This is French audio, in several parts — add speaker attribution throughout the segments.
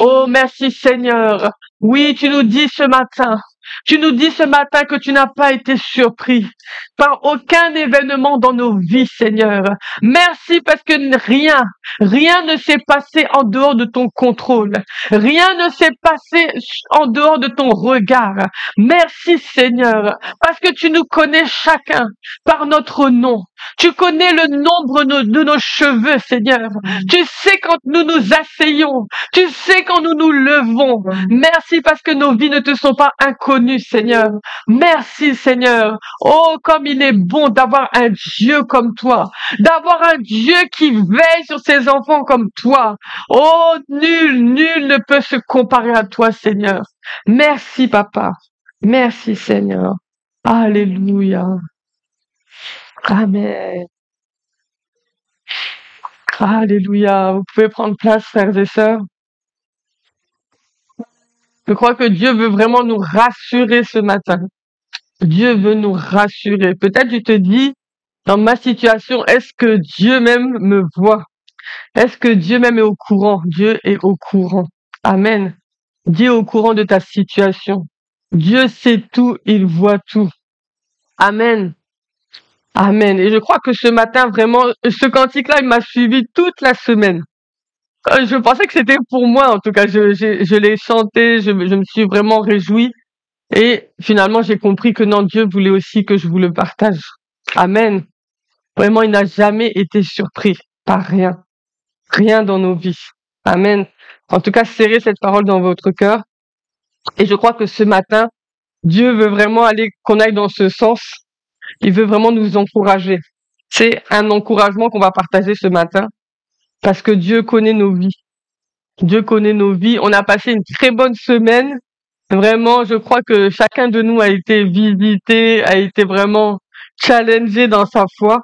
Speaker 1: Oh, merci Seigneur. Oui, tu nous dis ce matin que tu n'as pas été surpris par aucun événement dans nos vies, Seigneur. Merci parce que rien ne s'est passé en dehors de ton contrôle. Rien ne s'est passé en dehors de ton regard. Merci, Seigneur, parce que tu nous connais chacun par notre nom. Tu connais le nombre de nos cheveux, Seigneur. Tu sais quand nous nous asseyons. Tu sais quand nous nous levons. Merci parce que nos vies ne te sont pas inconnues, Seigneur. Merci, Seigneur. Oh, comme il est bon d'avoir un Dieu comme toi, d'avoir un Dieu qui veille sur ses enfants comme toi. Oh, nul ne peut se comparer à toi, Seigneur. Merci, Papa. Merci, Seigneur. Alléluia. Amen. Alléluia. Vous pouvez prendre place, frères et sœurs. Je crois que Dieu veut vraiment nous rassurer ce matin. Dieu veut nous rassurer. Peut-être tu te dis, dans ma situation, est-ce que Dieu même me voit? Est-ce que Dieu même est au courant? Dieu est au courant. Amen. Dieu est au courant de ta situation. Dieu sait tout, il voit tout. Amen. Amen. Et je crois que ce matin, vraiment, ce cantique-là, il m'a suivi toute la semaine. Je pensais que c'était pour moi, en tout cas. Je l'ai chanté, je me suis vraiment réjouie. Et finalement, j'ai compris que non, Dieu voulait aussi que je vous le partage. Amen. Vraiment, il n'a jamais été surpris par rien. Rien dans nos vies. Amen. En tout cas, serrez cette parole dans votre cœur. Et je crois que ce matin, Dieu veut vraiment qu'on aille dans ce sens. Il veut vraiment nous encourager. C'est un encouragement qu'on va partager ce matin. Parce que Dieu connaît nos vies. Dieu connaît nos vies. On a passé une très bonne semaine. Vraiment, je crois que chacun de nous a été visité, a été vraiment challengé dans sa foi.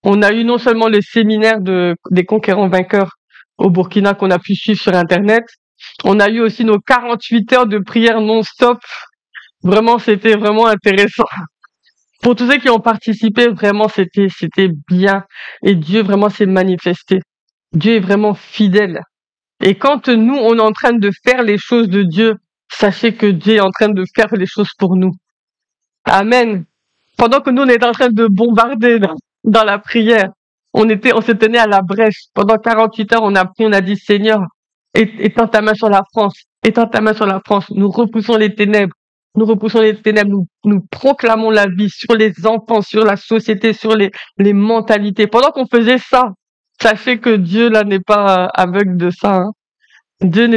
Speaker 1: On a eu non seulement le séminaire des conquérants vainqueurs au Burkina qu'on a pu suivre sur Internet. On a eu aussi nos 48 heures de prière non-stop. Vraiment, c'était vraiment intéressant. Pour tous ceux qui ont participé, vraiment, c'était bien. Et Dieu vraiment s'est manifesté. Dieu est vraiment fidèle. Et quand nous, on est en train de faire les choses de Dieu, sachez que Dieu est en train de faire les choses pour nous. Amen. Pendant que nous, on est en train de bombarder dans la prière, on se tenait à la brèche. Pendant 48 heures, on a prié, on a dit, Seigneur, étends ta main sur la France. Étends ta main sur la France. Nous repoussons les ténèbres. Nous repoussons les ténèbres. Nous proclamons la vie sur les enfants, sur la société, sur les mentalités. Pendant qu'on faisait ça, sachez que Dieu, là, n'est pas aveugle de ça. Hein. Dieu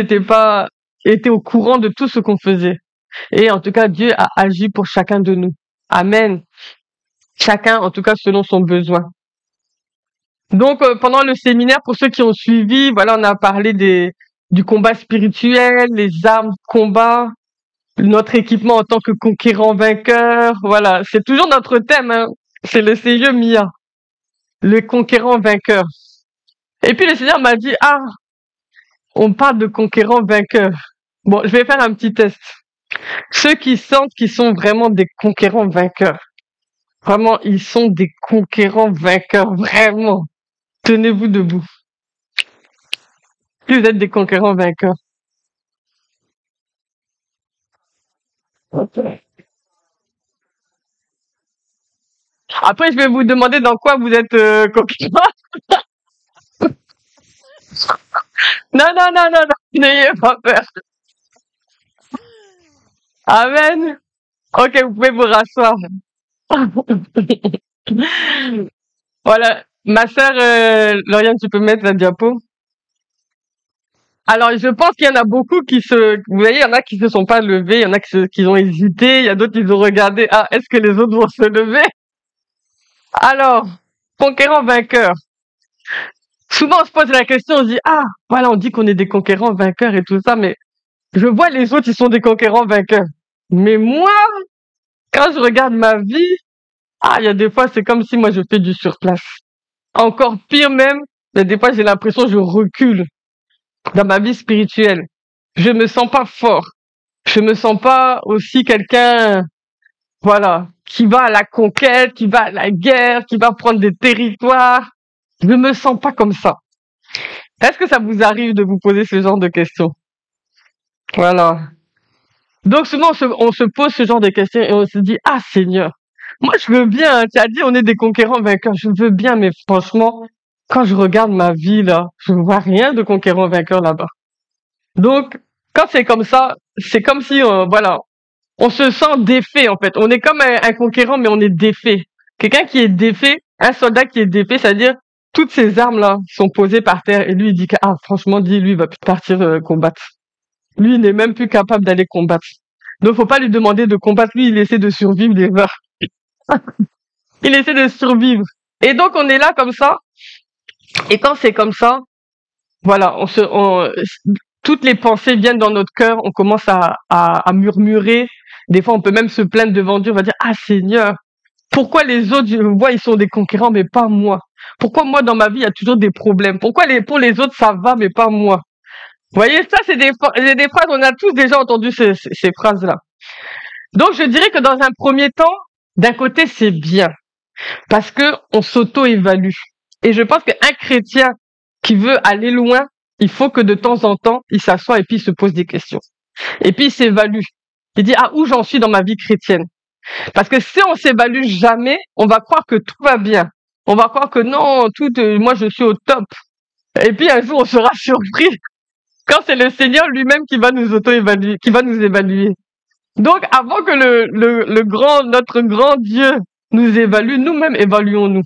Speaker 1: était au courant de tout ce qu'on faisait. Et en tout cas, Dieu a agi pour chacun de nous. Amen. Chacun, en tout cas, selon son besoin. Donc, pendant le séminaire, pour ceux qui ont suivi, voilà, on a parlé du combat spirituel, les armes de combat, notre équipement en tant que conquérant vainqueur. Voilà, c'est toujours notre thème. Hein. C'est le CIE MIA, le conquérant vainqueur. Et puis le Seigneur m'a dit, on parle de conquérant vainqueur. Bon, je vais faire un petit test. Ceux qui sentent qu'ils sont vraiment des conquérants vainqueurs. Vraiment, ils sont des conquérants vainqueurs. Vraiment. Tenez-vous debout. Si vous êtes des conquérants vainqueurs. Après, je vais vous demander dans quoi vous êtes conquérants. Non. N'ayez pas peur. Amen. Ok, vous pouvez vous rasseoir. Voilà. Ma sœur, Lauriane, tu peux mettre la diapo. Alors, je pense qu'il y en a beaucoup vous voyez, il y en a qui se sont pas levés, il y en a qui ont hésité, il y a d'autres qui ont regardé, est-ce que les autres vont se lever? Alors, conquérant vainqueur. Souvent, on se pose la question, on se dit, voilà, on dit qu'on est des conquérants vainqueurs et tout ça, mais je vois les autres, ils sont des conquérants vainqueurs. Mais moi, quand je regarde ma vie, il y a des fois, c'est comme si moi, je fais du surplace. Encore pire même, il y a des fois, j'ai l'impression que je recule dans ma vie spirituelle. Je me sens pas fort. Je me sens pas aussi quelqu'un, voilà, qui va à la conquête, qui va à la guerre, qui va prendre des territoires. Je me sens pas comme ça. Est-ce que ça vous arrive de vous poser ce genre de questions? Voilà. Donc souvent on se pose ce genre de questions et on se dit, ah Seigneur, moi je veux bien, hein, tu as dit on est des conquérants vainqueurs, je veux bien, mais franchement, quand je regarde ma vie là, je ne vois rien de conquérant vainqueur là-bas. Donc, quand c'est comme ça, c'est comme si, voilà, on se sent défait en fait. On est comme un conquérant, mais on est défait. Quelqu'un qui est défait, un soldat qui est défait, c'est-à-dire toutes ces armes là sont posées par terre et lui il dit que ah franchement dit lui il va plus partir combattre. Lui il n'est même plus capable d'aller combattre. Donc faut pas lui demander de combattre. Lui il essaie de survivre déjà. Il essaie de survivre. Et donc on est là comme ça. Et quand c'est comme ça, voilà, toutes les pensées viennent dans notre cœur, on commence à murmurer. Des fois, on peut même se plaindre devant Dieu, on va dire, ah Seigneur, pourquoi les autres, je vois, ils sont des conquérants, mais pas moi? Pourquoi moi, dans ma vie, il y a toujours des problèmes? Pourquoi pour les autres, ça va, mais pas moi? Vous voyez, ça, c'est des phrases, on a tous déjà entendu ces phrases-là. Donc, je dirais que dans un premier temps, d'un côté, c'est bien, parce que on s'auto-évalue. Et je pense qu'un chrétien qui veut aller loin, il faut que de temps en temps, il s'assoit et puis il se pose des questions. Et puis il s'évalue. Il dit, ah, où j'en suis dans ma vie chrétienne? Parce que si on s'évalue jamais, on va croire que tout va bien. On va croire que non, moi je suis au top. Et puis un jour, on sera surpris quand c'est le Seigneur lui-même qui va nous auto-évaluer, qui va nous évaluer. Donc, avant que notre grand Dieu nous évalue, nous-mêmes évaluons-nous.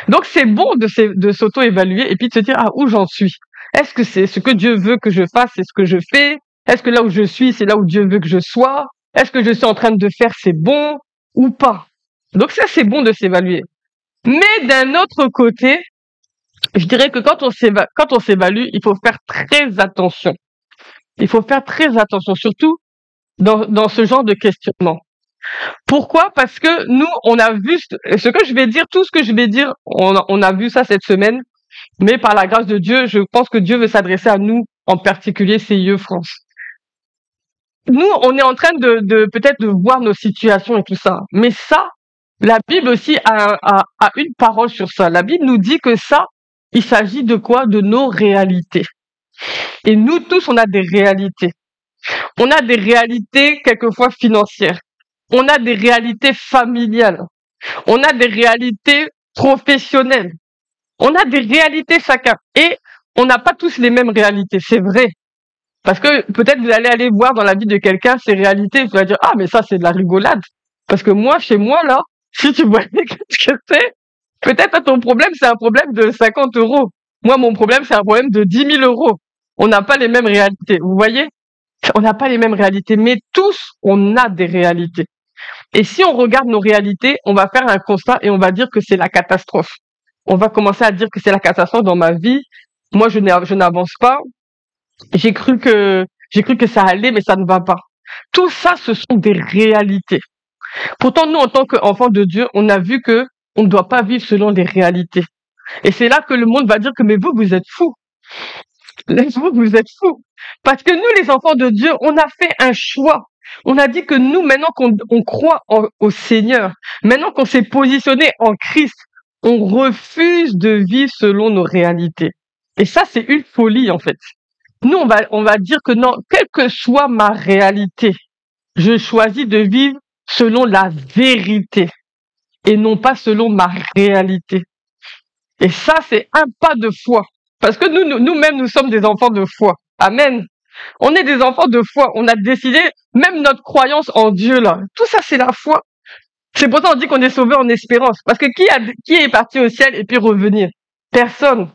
Speaker 1: Donc, c'est bon de s'auto-évaluer et puis de se dire, ah, où j'en suis? Est-ce que c'est ce que Dieu veut que je fasse, c'est ce que je fais? Est-ce que là où je suis, c'est là où Dieu veut que je sois? Est-ce que je suis en train de faire, c'est bon ou pas? Donc ça, c'est bon de s'évaluer. Mais d'un autre côté, je dirais que quand on s'évalue, il faut faire très attention. Il faut faire très attention, surtout dans ce genre de questionnement. Pourquoi? Parce que nous, on a vu ce que je vais dire, tout ce que je vais dire, on a vu ça cette semaine. Mais par la grâce de Dieu, je pense que Dieu veut s'adresser à nous, en particulier CIE France. Nous, on est en train de peut-être de voir nos situations et tout ça. Mais ça, la Bible aussi a une parole sur ça. La Bible nous dit que ça, il s'agit de quoi? De nos réalités. Et nous tous, on a des réalités. On a des réalités quelquefois financières. On a des réalités familiales. On a des réalités professionnelles. On a des réalités chacun. Et on n'a pas tous les mêmes réalités, c'est vrai. Parce que peut-être vous allez aller voir dans la vie de quelqu'un ses réalités, vous allez dire, ah, mais ça, c'est de la rigolade. Parce que moi, chez moi, là, si tu voyais ce que c'est, peut-être ton problème, c'est un problème de 50 euros. Moi, mon problème, c'est un problème de 10 000 euros. On n'a pas les mêmes réalités. Vous voyez? On n'a pas les mêmes réalités, mais tous, on a des réalités. Et si on regarde nos réalités, on va faire un constat et on va dire que c'est la catastrophe. On va commencer à dire que c'est la catastrophe dans ma vie. Moi, je n'avance pas. J'ai cru que ça allait, mais ça ne va pas. Tout ça, ce sont des réalités. Pourtant, nous, en tant qu'enfants de Dieu, on a vu que on ne doit pas vivre selon les réalités. Et c'est là que le monde va dire que, mais vous êtes fous. Vous êtes fous. Parce que nous, les enfants de Dieu, on a fait un choix. On a dit que nous, maintenant qu'on croit au Seigneur, maintenant qu'on s'est positionné en Christ, on refuse de vivre selon nos réalités. Et ça, c'est une folie, en fait. Nous, on va dire que non, quelle que soit ma réalité, je choisis de vivre selon la vérité et non pas selon ma réalité. Et ça, c'est un pas de foi. Parce que nous-mêmes, nous sommes des enfants de foi. Amen. On est des enfants de foi. On a décidé, même notre croyance en Dieu, là. Tout ça, c'est la foi. C'est pour ça qu'on dit qu'on est sauvé en espérance. Parce que qui est parti au ciel et puis revenir? Personne.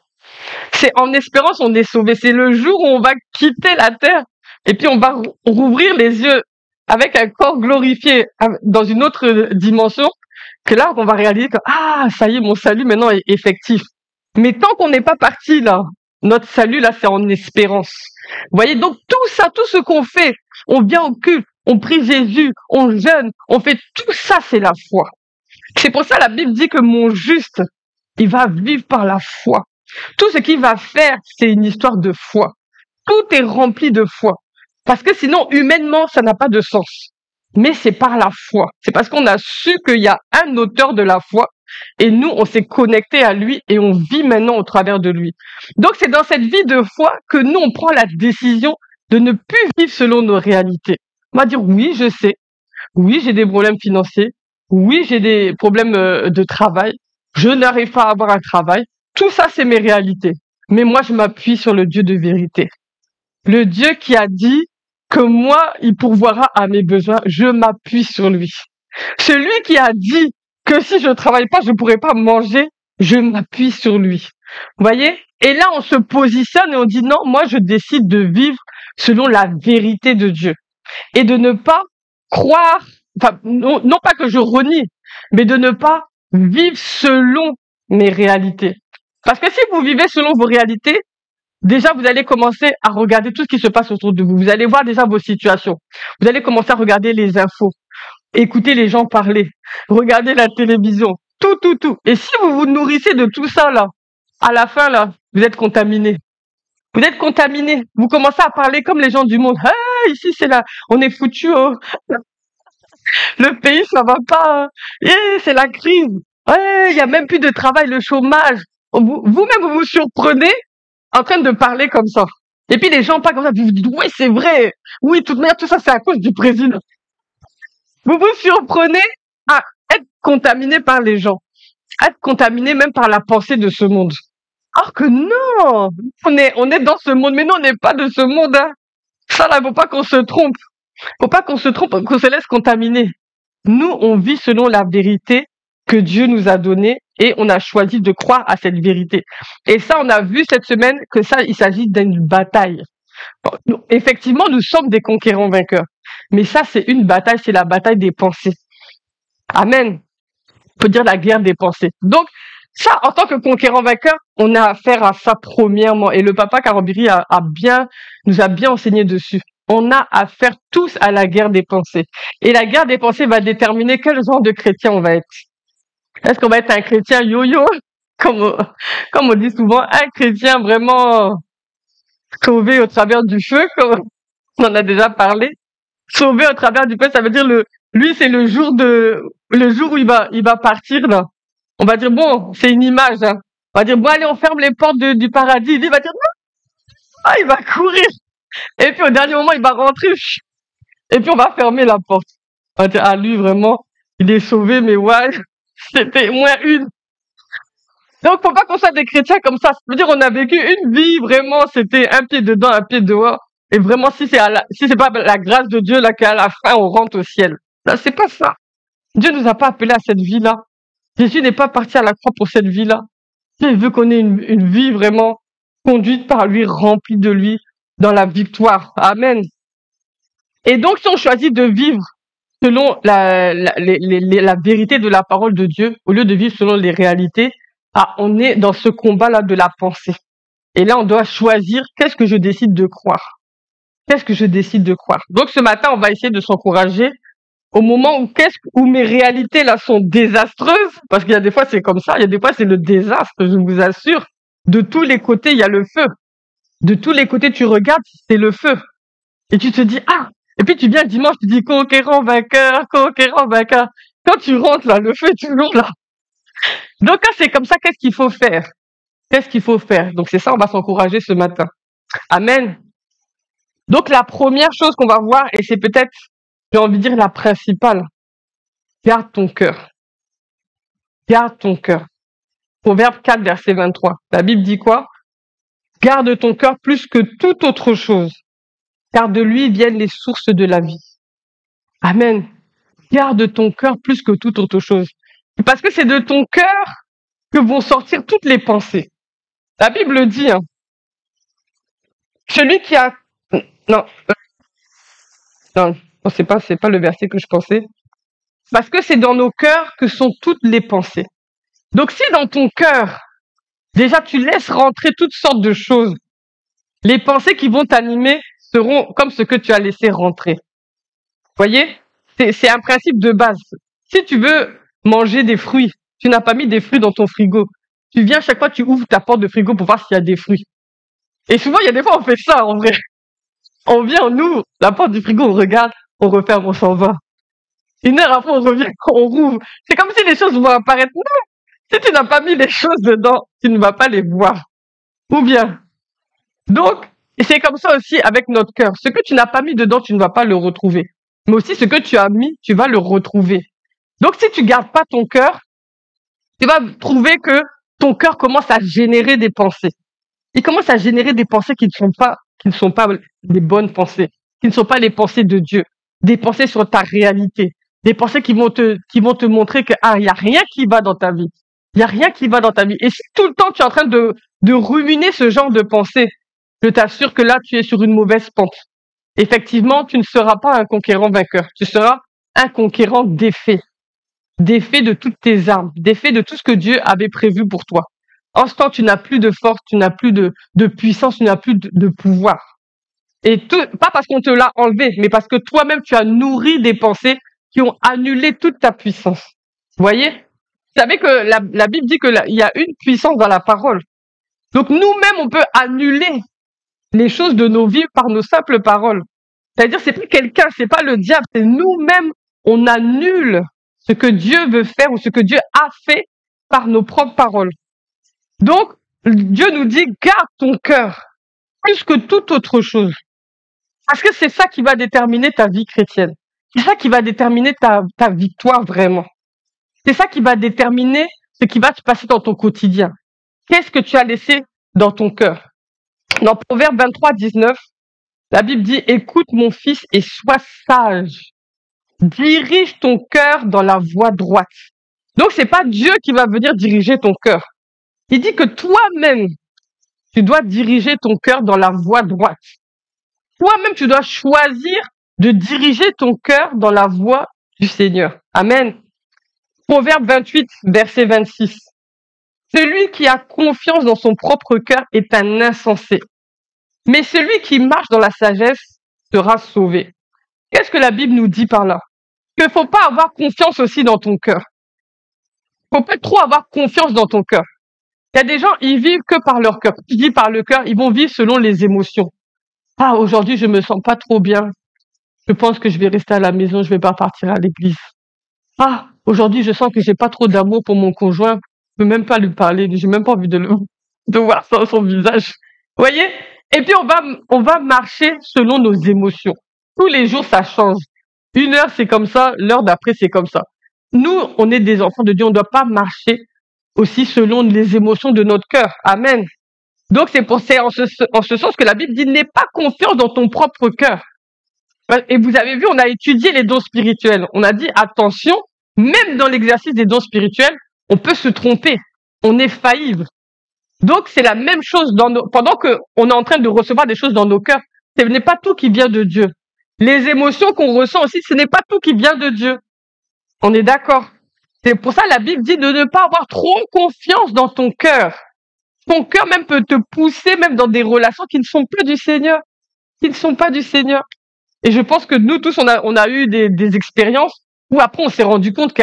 Speaker 1: C'est en espérance on est sauvé. C'est le jour où on va quitter la terre et puis on va rouvrir les yeux avec un corps glorifié dans une autre dimension, que là on va réaliser que ah ça y est, mon salut maintenant est effectif. Mais tant qu'on n'est pas parti là, notre salut là c'est en espérance. Vous voyez, donc tout ça, tout ce qu'on fait, on vient au culte, on prie Jésus, on jeûne, on fait tout ça, c'est la foi. C'est pour ça la Bible dit que mon juste, il va vivre par la foi. Tout ce qu'il va faire, c'est une histoire de foi. Tout est rempli de foi. Parce que sinon, humainement, ça n'a pas de sens. Mais c'est par la foi. C'est parce qu'on a su qu'il y a un auteur de la foi et nous, on s'est connecté à lui et on vit maintenant au travers de lui. Donc, c'est dans cette vie de foi que nous, on prend la décision de ne plus vivre selon nos réalités. On va dire oui, je sais. Oui, j'ai des problèmes financiers. Oui, j'ai des problèmes de travail. Je n'arrive pas à avoir un travail. Tout ça, c'est mes réalités. Mais moi, je m'appuie sur le Dieu de vérité. Le Dieu qui a dit que moi, il pourvoira à mes besoins. Je m'appuie sur lui. Celui qui a dit que si je travaille pas, je pourrais pas manger. Je m'appuie sur lui. Vous voyez? Et là, on se positionne et on dit non, moi, je décide de vivre selon la vérité de Dieu. Et de ne pas croire, enfin, non pas que je renie, mais de ne pas vivre selon mes réalités. Parce que si vous vivez selon vos réalités, déjà, vous allez commencer à regarder tout ce qui se passe autour de vous. Vous allez voir déjà vos situations. Vous allez commencer à regarder les infos, écouter les gens parler, regarder la télévision, tout. Et si vous vous nourrissez de tout ça, là, à la fin, là, vous êtes contaminé. Vous êtes contaminé. Vous commencez à parler comme les gens du monde. Ah, ici, c'est là, on est foutu, oh. Le pays, ça va pas. Hein. C'est la crise. Il y a même plus de travail, le chômage. Vous-même, vous vous surprenez en train de parler comme ça. Et puis les gens parlent comme ça, vous vous dites, oui, c'est vrai. Oui, de toute manière, tout ça, c'est à cause du président. Vous vous surprenez à être contaminé par les gens, à être contaminé même par la pensée de ce monde. Alors que non, on est dans ce monde, mais nous, on n'est pas de ce monde. Hein. Ça, là, faut pas qu'on se trompe. Faut pas qu'on se trompe, qu'on se laisse contaminer. Nous, on vit selon la vérité que Dieu nous a donnée et on a choisi de croire à cette vérité. Et ça, on a vu cette semaine que ça, il s'agit d'une bataille. Bon, effectivement, nous sommes des conquérants vainqueurs. Mais ça, c'est une bataille, c'est la bataille des pensées. Amen. On peut dire la guerre des pensées. Donc, ça, en tant que conquérant vainqueur, on a affaire à ça premièrement. Et le papa Karambiri nous a bien enseigné dessus. On a affaire tous à la guerre des pensées. Et la guerre des pensées va déterminer quel genre de chrétien on va être. Est-ce qu'on va être un chrétien yo-yo, comme on dit souvent, un chrétien vraiment sauvé au travers du feu, comme on en a déjà parlé. Sauvé au travers du feu, ça veut dire lui, c'est le jour où il va partir, là. On va dire, bon, c'est une image, hein. On va dire, bon, allez, on ferme les portes du paradis. Lui, il va dire, non, il va courir. Et puis, au dernier moment, il va rentrer. Et puis, on va fermer la porte. On va dire, ah, lui, vraiment, il est sauvé, mais ouais, c'était moins une. Donc, faut pas qu'on soit des chrétiens comme ça. Ça veut dire, on a vécu une vie, vraiment, c'était un pied dedans, un pied dehors. Et vraiment, si c'est pas la grâce de Dieu, là, qu'à la fin, on rentre au ciel. Là, c'est pas ça. Dieu nous a pas appelés à cette vie-là. Jésus n'est pas parti à la croix pour cette vie-là. Dieu veut qu'on ait une vie vraiment conduite par lui, remplie de lui, dans la victoire. Amen. Et donc, si on choisit de vivre selon la vérité de la parole de Dieu, au lieu de vivre selon les réalités, on est dans ce combat-là de la pensée. Et là, on doit choisir qu'est-ce que je décide de croire. Qu'est-ce que je décide de croire. Donc, ce matin, on va essayer de s'encourager au moment où mes réalités là sont désastreuses, parce qu'il y a des fois c'est comme ça, il y a des fois c'est le désastre, je vous assure. De tous les côtés, il y a le feu. De tous les côtés, tu regardes, c'est le feu. Et tu te dis, ah! Et puis tu viens dimanche, tu dis conquérant, vainqueur, conquérant, vainqueur. Quand tu rentres là, le feu est toujours là. Donc quand c'est comme ça, qu'est-ce qu'il faut faire? Qu'est-ce qu'il faut faire? Donc c'est ça, on va s'encourager ce matin. Amen. Donc la première chose qu'on va voir, et c'est peut-être, j'ai envie de dire la principale, garde ton cœur. Garde ton cœur. Proverbe 4, verset 23. La Bible dit quoi? Garde ton cœur plus que toute autre chose, car de lui viennent les sources de la vie. Amen. Garde ton cœur plus que toute autre chose. Parce que c'est de ton cœur que vont sortir toutes les pensées. La Bible dit, hein, celui qui a... Non, c'est pas le verset que je pensais. Parce que c'est dans nos cœurs que sont toutes les pensées. Donc si dans ton cœur, déjà tu laisses rentrer toutes sortes de choses, les pensées qui vont t'animer seront comme ce que tu as laissé rentrer. Vous voyez? C'est un principe de base. Si tu veux manger des fruits, tu n'as pas mis des fruits dans ton frigo. Tu viens chaque fois, tu ouvres ta porte de frigo pour voir s'il y a des fruits. Et souvent, il y a des fois, on fait ça, en vrai. On vient, on ouvre la porte du frigo, on regarde, on referme, on s'en va. Une heure après, on revient, on rouvre. C'est comme si les choses vont apparaître. Non! Si tu n'as pas mis les choses dedans, tu ne vas pas les voir. Ou bien. Donc, Et c'est comme ça aussi avec notre cœur. Ce que tu n'as pas mis dedans, tu ne vas pas le retrouver. Mais aussi ce que tu as mis, tu vas le retrouver. Donc si tu gardes pas ton cœur, tu vas trouver que ton cœur commence à générer des pensées. Il commence à générer des pensées qui ne sont pas des bonnes pensées, qui ne sont pas les pensées de Dieu, des pensées sur ta réalité, des pensées qui vont te montrer que, il y a rien qui va dans ta vie. Il y a rien qui va dans ta vie. Et si tout le temps tu es en train de ruminer ce genre de pensées, je t'assure que là, tu es sur une mauvaise pente. Effectivement, tu ne seras pas un conquérant vainqueur. Tu seras un conquérant défait. Défait de toutes tes armes, défait de tout ce que Dieu avait prévu pour toi. En ce temps, tu n'as plus de force, tu n'as plus de puissance, tu n'as plus de pouvoir. Et tout, pas parce qu'on te l'a enlevé, mais parce que toi-même, tu as nourri des pensées qui ont annulé toute ta puissance. Vous voyez? Vous savez que la Bible dit il y a une puissance dans la parole. Donc nous-mêmes, on peut annuler les choses de nos vies par nos simples paroles. C'est-à-dire, c'est pas quelqu'un, c'est pas le diable, c'est nous-mêmes, on annule ce que Dieu veut faire ou ce que Dieu a fait par nos propres paroles. Donc, Dieu nous dit, garde ton cœur plus que toute autre chose. Parce que c'est ça qui va déterminer ta vie chrétienne. C'est ça qui va déterminer ta victoire vraiment. C'est ça qui va déterminer ce qui va se passer dans ton quotidien. Qu'est-ce que tu as laissé dans ton cœur? Dans Proverbe 23, 19, la Bible dit, écoute mon fils et sois sage. Dirige ton cœur dans la voie droite. Donc, c'est pas Dieu qui va venir diriger ton cœur. Il dit que toi-même, tu dois diriger ton cœur dans la voie droite. Toi-même, tu dois choisir de diriger ton cœur dans la voie du Seigneur. Amen. Proverbe 28, verset 26. Celui qui a confiance dans son propre cœur est un insensé. Mais celui qui marche dans la sagesse sera sauvé. Qu'est-ce que la Bible nous dit par là? Qu'il faut pas avoir confiance aussi dans ton cœur. Faut pas trop avoir confiance dans ton cœur. Il y a des gens, ils vivent que par leur cœur. Je dis par le cœur, ils vont vivre selon les émotions. Aujourd'hui, je me sens pas trop bien. Je pense que je vais rester à la maison, je vais pas partir à l'église. Aujourd'hui, je sens que j'ai pas trop d'amour pour mon conjoint. Je peux même pas lui parler, j'ai même pas envie de voir ça, son visage. Vous voyez? Et puis, on va marcher selon nos émotions. Tous les jours, ça change. Une heure, c'est comme ça, l'heure d'après, c'est comme ça. Nous, on est des enfants de Dieu, on ne doit pas marcher aussi selon les émotions de notre cœur. Amen. Donc, c'est en ce sens que la Bible dit, n'aie pas confiance dans ton propre cœur. Et vous avez vu, on a étudié les dons spirituels. On a dit, attention, même dans l'exercice des dons spirituels, on peut se tromper. On est faillible. Donc, c'est la même chose pendant qu'on est en train de recevoir des choses dans nos cœurs. Ce n'est pas tout qui vient de Dieu. Les émotions qu'on ressent aussi, ce n'est pas tout qui vient de Dieu. On est d'accord. C'est pour ça que la Bible dit de ne pas avoir trop confiance dans ton cœur. Ton cœur même peut te pousser même dans des relations qui ne sont pas du Seigneur. Qui ne sont pas du Seigneur. Et je pense que nous tous, on a eu des expériences où après on s'est rendu compte que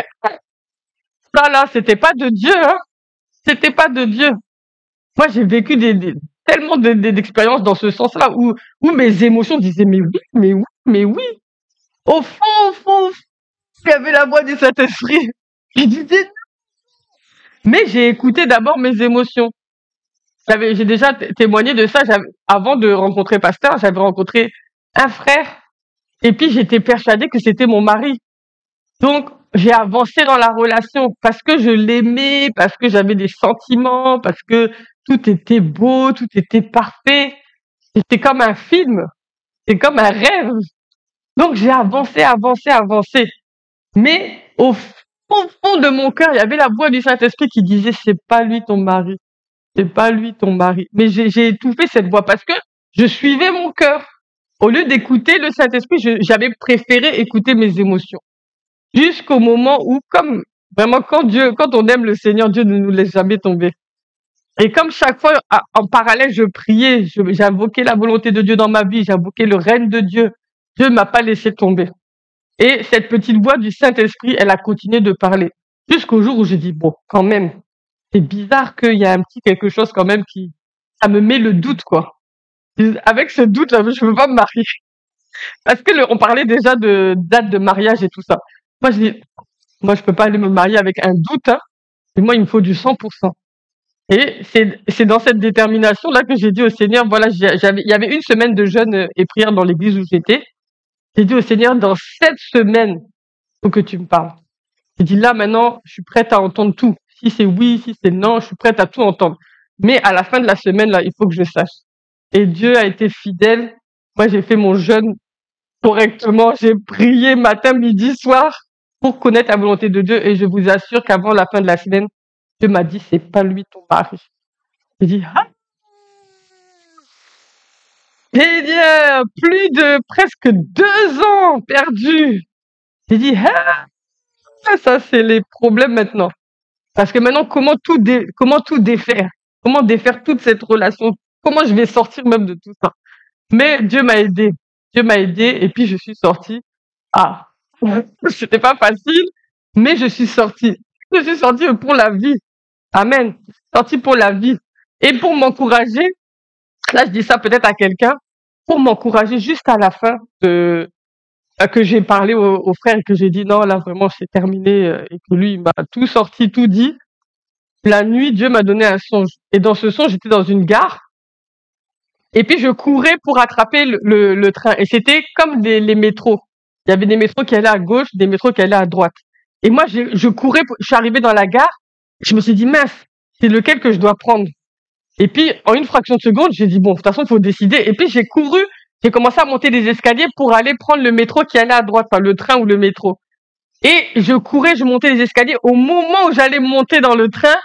Speaker 1: ça là, c'était pas de Dieu, hein. C'était pas de Dieu. Moi, j'ai vécu tellement d'expériences dans ce sens-là où mes émotions disaient mais oui, mais oui, mais oui. Au fond, il y avait la voix du Saint-Esprit. Je disais non. Mais j'ai écouté d'abord mes émotions. J'ai déjà témoigné de ça. Avant de rencontrer Pasteur, j'avais rencontré un frère. Et puis, j'étais persuadée que c'était mon mari. Donc, j'ai avancé dans la relation parce que je l'aimais, parce que j'avais des sentiments, parce que tout était beau, tout était parfait. C'était comme un film. C'est comme un rêve. Donc, j'ai avancé. Mais au fond de mon cœur, il y avait la voix du Saint-Esprit qui disait, c'est pas lui ton mari. C'est pas lui ton mari. Mais j'ai étouffé cette voix parce que je suivais mon cœur. Au lieu d'écouter le Saint-Esprit, j'avais préféré écouter mes émotions. Jusqu'au moment où, comme vraiment, quand on aime le Seigneur, Dieu ne nous laisse jamais tomber. Et comme chaque fois, en parallèle, je priais, j'invoquais la volonté de Dieu dans ma vie, j'invoquais le règne de Dieu. Dieu ne m'a pas laissé tomber. Et cette petite voix du Saint-Esprit, elle a continué de parler. Jusqu'au jour où j'ai dit, bon, quand même, c'est bizarre qu'il y a un petit quelque chose quand même ça me met le doute, quoi. Avec ce doute, je veux pas me marier. Parce que on parlait déjà de date de mariage et tout ça. Moi, je peux pas aller me marier avec un doute, hein. Et moi, il me faut du 100%. Et c'est dans cette détermination-là que j'ai dit au Seigneur, voilà, il y avait une semaine de jeûne et prière dans l'église où j'étais. J'ai dit au Seigneur, dans cette semaine, faut que tu me parles. J'ai dit là, maintenant, je suis prête à entendre tout. Si c'est oui, si c'est non, je suis prête à tout entendre. Mais à la fin de la semaine, là, il faut que je sache. Et Dieu a été fidèle. Moi, j'ai fait mon jeûne correctement. J'ai prié matin, midi, soir pour connaître la volonté de Dieu. Et je vous assure qu'avant la fin de la semaine, Dieu m'a dit, c'est pas lui ton mari. J'ai dit, ah, j'ai dit, plus de presque 2 ans perdus. J'ai dit, ah, ça, c'est les problèmes maintenant. Parce que maintenant, comment tout défaire? Comment défaire toute cette relation? Comment je vais sortir même de tout ça? Mais Dieu m'a aidé. Dieu m'a aidé et puis je suis sortie. Ah, c'était pas facile, mais je suis sortie. Je suis sortie pour la vie. Amen. Sortie pour la vie. Et pour m'encourager, là je dis ça peut-être à quelqu'un, pour m'encourager juste à la fin que j'ai parlé au frère et que j'ai dit non, là vraiment c'est terminé et que lui il m'a tout sorti, tout dit. La nuit, Dieu m'a donné un songe. Et dans ce songe, j'étais dans une gare. Et puis, je courais pour attraper le train. Et c'était comme les métros. Il y avait des métros qui allaient à gauche, des métros qui allaient à droite. Et moi, je courais, je suis arrivée dans la gare. Je me suis dit, mince, c'est lequel que je dois prendre? Et puis, en une fraction de seconde, j'ai dit, bon, de toute façon, il faut décider. Et puis, j'ai couru, j'ai commencé à monter des escaliers pour aller prendre le métro qui allait à droite, enfin, le train ou le métro. Et je courais, je montais les escaliers. Au moment où j'allais monter dans le train,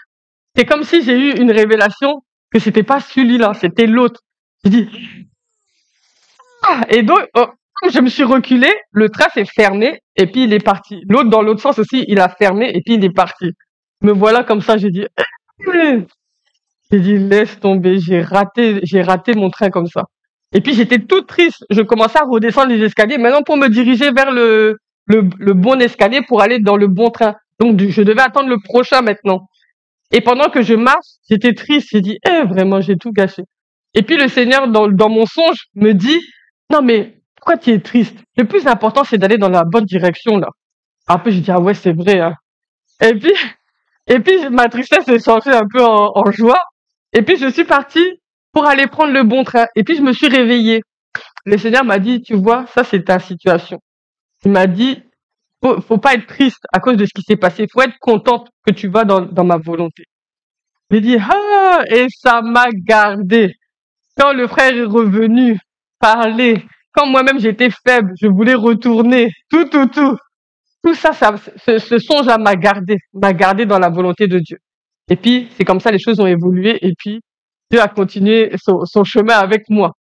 Speaker 1: c'est comme si j'ai eu une révélation que c'était pas celui-là, c'était l'autre. J'ai dit, ah! Et donc, comme je me suis reculée, le train s'est fermé et puis il est parti. L'autre, dans l'autre sens aussi, il a fermé et puis il est parti. Me voilà comme ça, j'ai dit, j'ai dit, laisse tomber, j'ai raté mon train comme ça. Et puis j'étais toute triste. Je commençais à redescendre les escaliers maintenant pour me diriger vers le bon escalier pour aller dans le bon train. Donc, je devais attendre le prochain maintenant. Et pendant que je marche, j'étais triste. J'ai dit, vraiment, j'ai tout gâché. Et puis le Seigneur, dans mon songe, me dit, non mais, pourquoi tu es triste? Le plus important, c'est d'aller dans la bonne direction, là. Après, je dis, ah ouais, c'est vrai, hein. Et puis, et puis, ma tristesse s'est changée un peu en joie. Et puis, je suis partie pour aller prendre le bon train. Et puis, je me suis réveillée. Le Seigneur m'a dit, tu vois, ça, c'est ta situation. Il m'a dit, faut pas être triste à cause de ce qui s'est passé. Faut être contente que tu vas dans ma volonté. J'ai dit, ah, et ça m'a gardé. Quand le frère est revenu parler, quand moi-même j'étais faible, je voulais retourner, tout ça, ce songe-là m'a gardé dans la volonté de Dieu. Et puis, c'est comme ça, les choses ont évolué, et puis, Dieu a continué son chemin avec moi.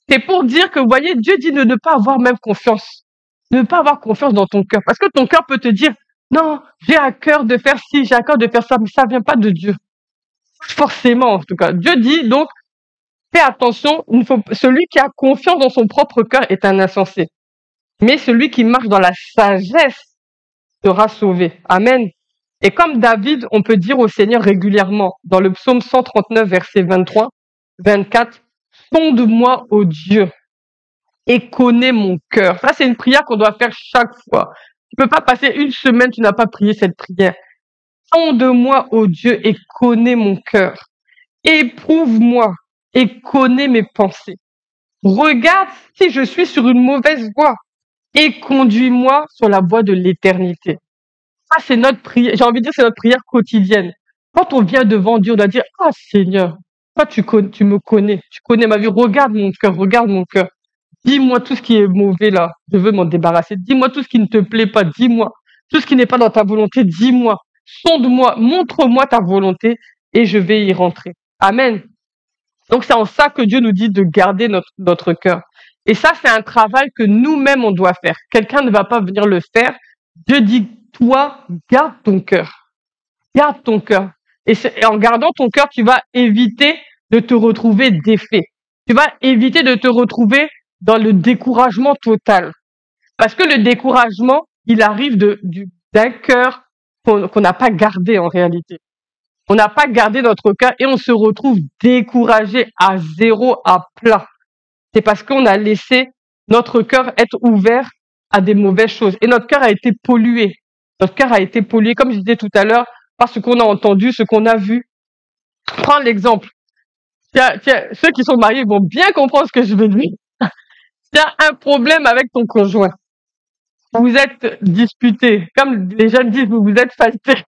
Speaker 1: C'est pour dire que, vous voyez, Dieu dit de ne pas avoir même confiance. Ne pas avoir confiance dans ton cœur. Parce que ton cœur peut te dire, non, j'ai à cœur de faire ci, j'ai à cœur de faire ça, mais ça vient pas de Dieu. Forcément, en tout cas. Dieu dit, donc, fais attention, celui qui a confiance dans son propre cœur est un insensé. Mais celui qui marche dans la sagesse sera sauvé. Amen. Et comme David, on peut dire au Seigneur régulièrement, dans le psaume 139, verset 23, 24, sonde-moi, ô Dieu, et connais mon cœur. Ça, c'est une prière qu'on doit faire chaque fois. Tu peux pas passer une semaine, tu n'as pas prié cette prière. Sonde-moi, ô Dieu, et connais mon cœur. Éprouve-moi et connais mes pensées. Regarde si je suis sur une mauvaise voie et conduis-moi sur la voie de l'éternité. Ça, c'est notre prière. J'ai envie de dire, c'est notre prière quotidienne. Quand on vient devant Dieu, on doit dire, ah Seigneur, toi, tu me connais. Tu connais ma vie. Regarde mon cœur, regarde mon cœur. Dis-moi tout ce qui est mauvais là. Je veux m'en débarrasser. Dis-moi tout ce qui ne te plaît pas. Dis-moi. Tout ce qui n'est pas dans ta volonté. Dis-moi. Sonde-moi. Montre-moi ta volonté et je vais y rentrer. Amen. Donc c'est en ça que Dieu nous dit de garder notre cœur. Et ça, c'est un travail que nous-mêmes, on doit faire. Quelqu'un ne va pas venir le faire. Dieu dit, toi, garde ton cœur. Garde ton cœur. Et en gardant ton cœur, tu vas éviter de te retrouver défait. Tu vas éviter de te retrouver dans le découragement total. Parce que le découragement, il arrive d'un cœur qu'on n'a pas gardé en réalité. On n'a pas gardé notre cœur et on se retrouve découragé à zéro, à plat. C'est parce qu'on a laissé notre cœur être ouvert à des mauvaises choses. Et notre cœur a été pollué. Notre cœur a été pollué, comme je disais tout à l'heure, par ce qu'on a entendu, ce qu'on a vu. Prends l'exemple. Ceux qui sont mariés vont bien comprendre ce que je veux dire. Tu as un problème avec ton conjoint. Vous êtes disputé. Comme les jeunes disent, vous vous êtes fighté.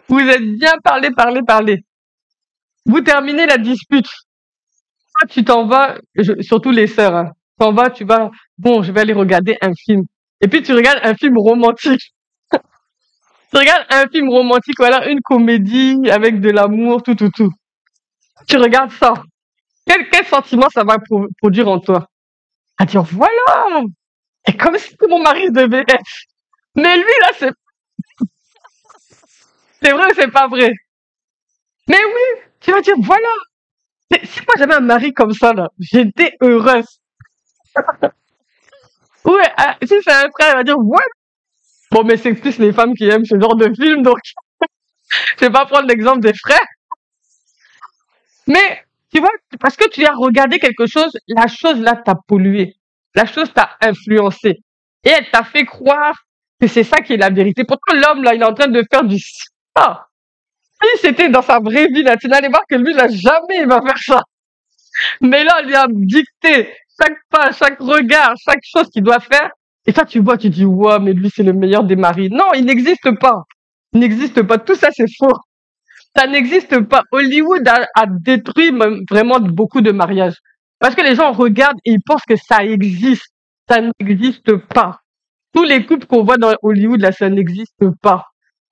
Speaker 1: Vous êtes bien parlé. Vous terminez la dispute. Toi, tu t'en vas, surtout les sœurs, hein. Tu vas, bon, je vais aller regarder un film. Et puis tu regardes un film romantique. Tu regardes un film romantique, voilà, une comédie avec de l'amour, tout. Tu regardes ça. Quel sentiment ça va produire en toi? À dire, voilà! Et comme si mon mari devait être. Mais lui, là, c'est vrai ou c'est pas vrai? Mais oui! Tu vas dire, voilà! Si moi j'avais un mari comme ça, là, j'étais heureuse. Ouais, si c'est un frère, il va dire, ouais! Bon, mais c'est plus les femmes qui aiment ce genre de film, donc je vais pas prendre l'exemple des frères. Mais, tu vois, parce que tu as regardé quelque chose, la chose là t'a pollué. La chose t'a influencé. Et elle t'a fait croire que c'est ça qui est la vérité. Pourtant, l'homme là, il est en train de faire du ça. Si c'était dans sa vraie vie, là, tu n'allais voir que lui, là, jamais il va faire ça. Mais là, on lui a dicté chaque pas, chaque regard, chaque chose qu'il doit faire. Et toi, tu vois, tu dis, ouais, mais lui, c'est le meilleur des maris. Non, il n'existe pas. Il n'existe pas. Tout ça, c'est faux. Ça n'existe pas. Hollywood a détruit même vraiment beaucoup de mariages. Parce que les gens regardent et ils pensent que ça existe. Ça n'existe pas. Tous les couples qu'on voit dans Hollywood, là, ça n'existe pas.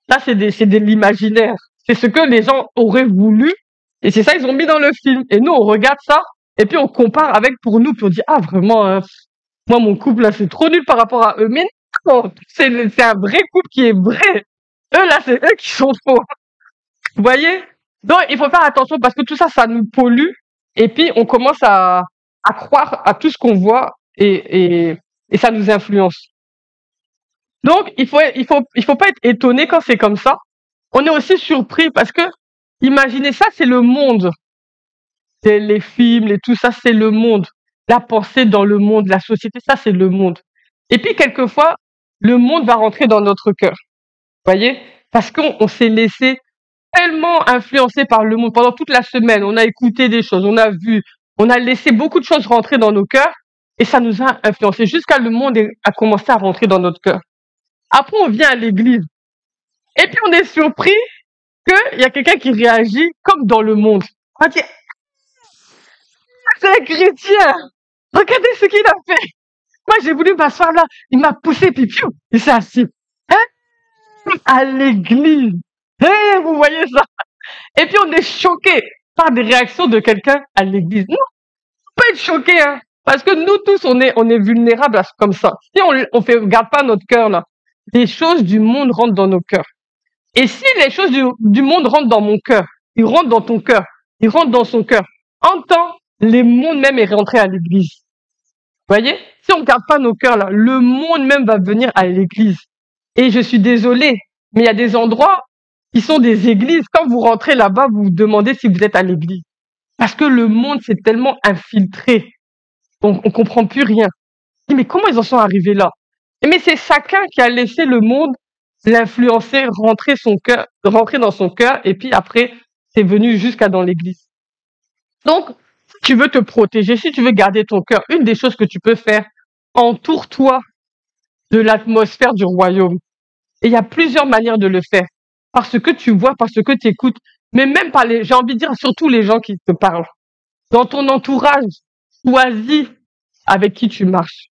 Speaker 1: Là, c'est de l'imaginaire. C'est ce que les gens auraient voulu. Et c'est ça, ils ont mis dans le film. Et nous, on regarde ça. Et puis, on compare avec pour nous. Puis on dit, ah, vraiment, moi, mon couple, là, c'est trop nul par rapport à eux. Mais non, c'est un vrai couple qui est vrai. Eux, là, c'est eux qui sont faux. Vous voyez? Donc, il faut faire attention parce que tout ça, ça nous pollue. Et puis, on commence à croire à tout ce qu'on voit et ça nous influence. Donc, il faut pas être étonné quand c'est comme ça. On est aussi surpris parce que, imaginez ça, c'est le monde. C'est les films, tout ça, c'est le monde. La pensée dans le monde, la société, ça, c'est le monde. Et puis, quelquefois, le monde va rentrer dans notre cœur. Vous voyez? Parce qu'on s'est laissé tellement influencé par le monde pendant toute la semaine. On a écouté des choses, on a vu, on a laissé beaucoup de choses rentrer dans nos cœurs et ça nous a influencé jusqu'à le monde a commencé à rentrer dans notre cœur. Après, on vient à l'église et puis on est surpris qu'il y a quelqu'un qui réagit comme dans le monde. On dit, c'est un chrétien. Regardez ce qu'il a fait. Moi, j'ai voulu m'asseoir là. Il m'a poussé, puis piou, il s'est assis. Hein? À l'église. Hey, vous voyez ça? Et puis on est choqué par des réactions de quelqu'un à l'église. Non, on peut être choqué, hein. Parce que nous tous, on est vulnérables comme ça. Si regarde pas notre cœur, là, les choses du monde rentrent dans nos cœurs. Et si les choses du monde rentrent dans mon cœur, ils rentrent dans ton cœur, ils rentrent dans son cœur, en temps, le monde même est rentré à l'église. Vous voyez? Si on regarde pas nos cœurs, là, le monde même va venir à l'église. Et je suis désolée, mais il y a des endroits qui sont des églises. Quand vous rentrez là-bas, vous vous demandez si vous êtes à l'église. Parce que le monde s'est tellement infiltré. On comprend plus rien. Mais comment ils en sont arrivés là? Mais c'est chacun qui a laissé le monde l'influencer, rentrer dans son cœur, et puis après, c'est venu jusqu'à dans l'église. Donc, si tu veux te protéger, si tu veux garder ton cœur, une des choses que tu peux faire, entoure-toi de l'atmosphère du royaume. Et il y a plusieurs manières de le faire. Parce que tu vois, parce que tu écoutes, mais même par j'ai envie de dire surtout les gens qui te parlent. Dans ton entourage, choisis avec qui tu marches.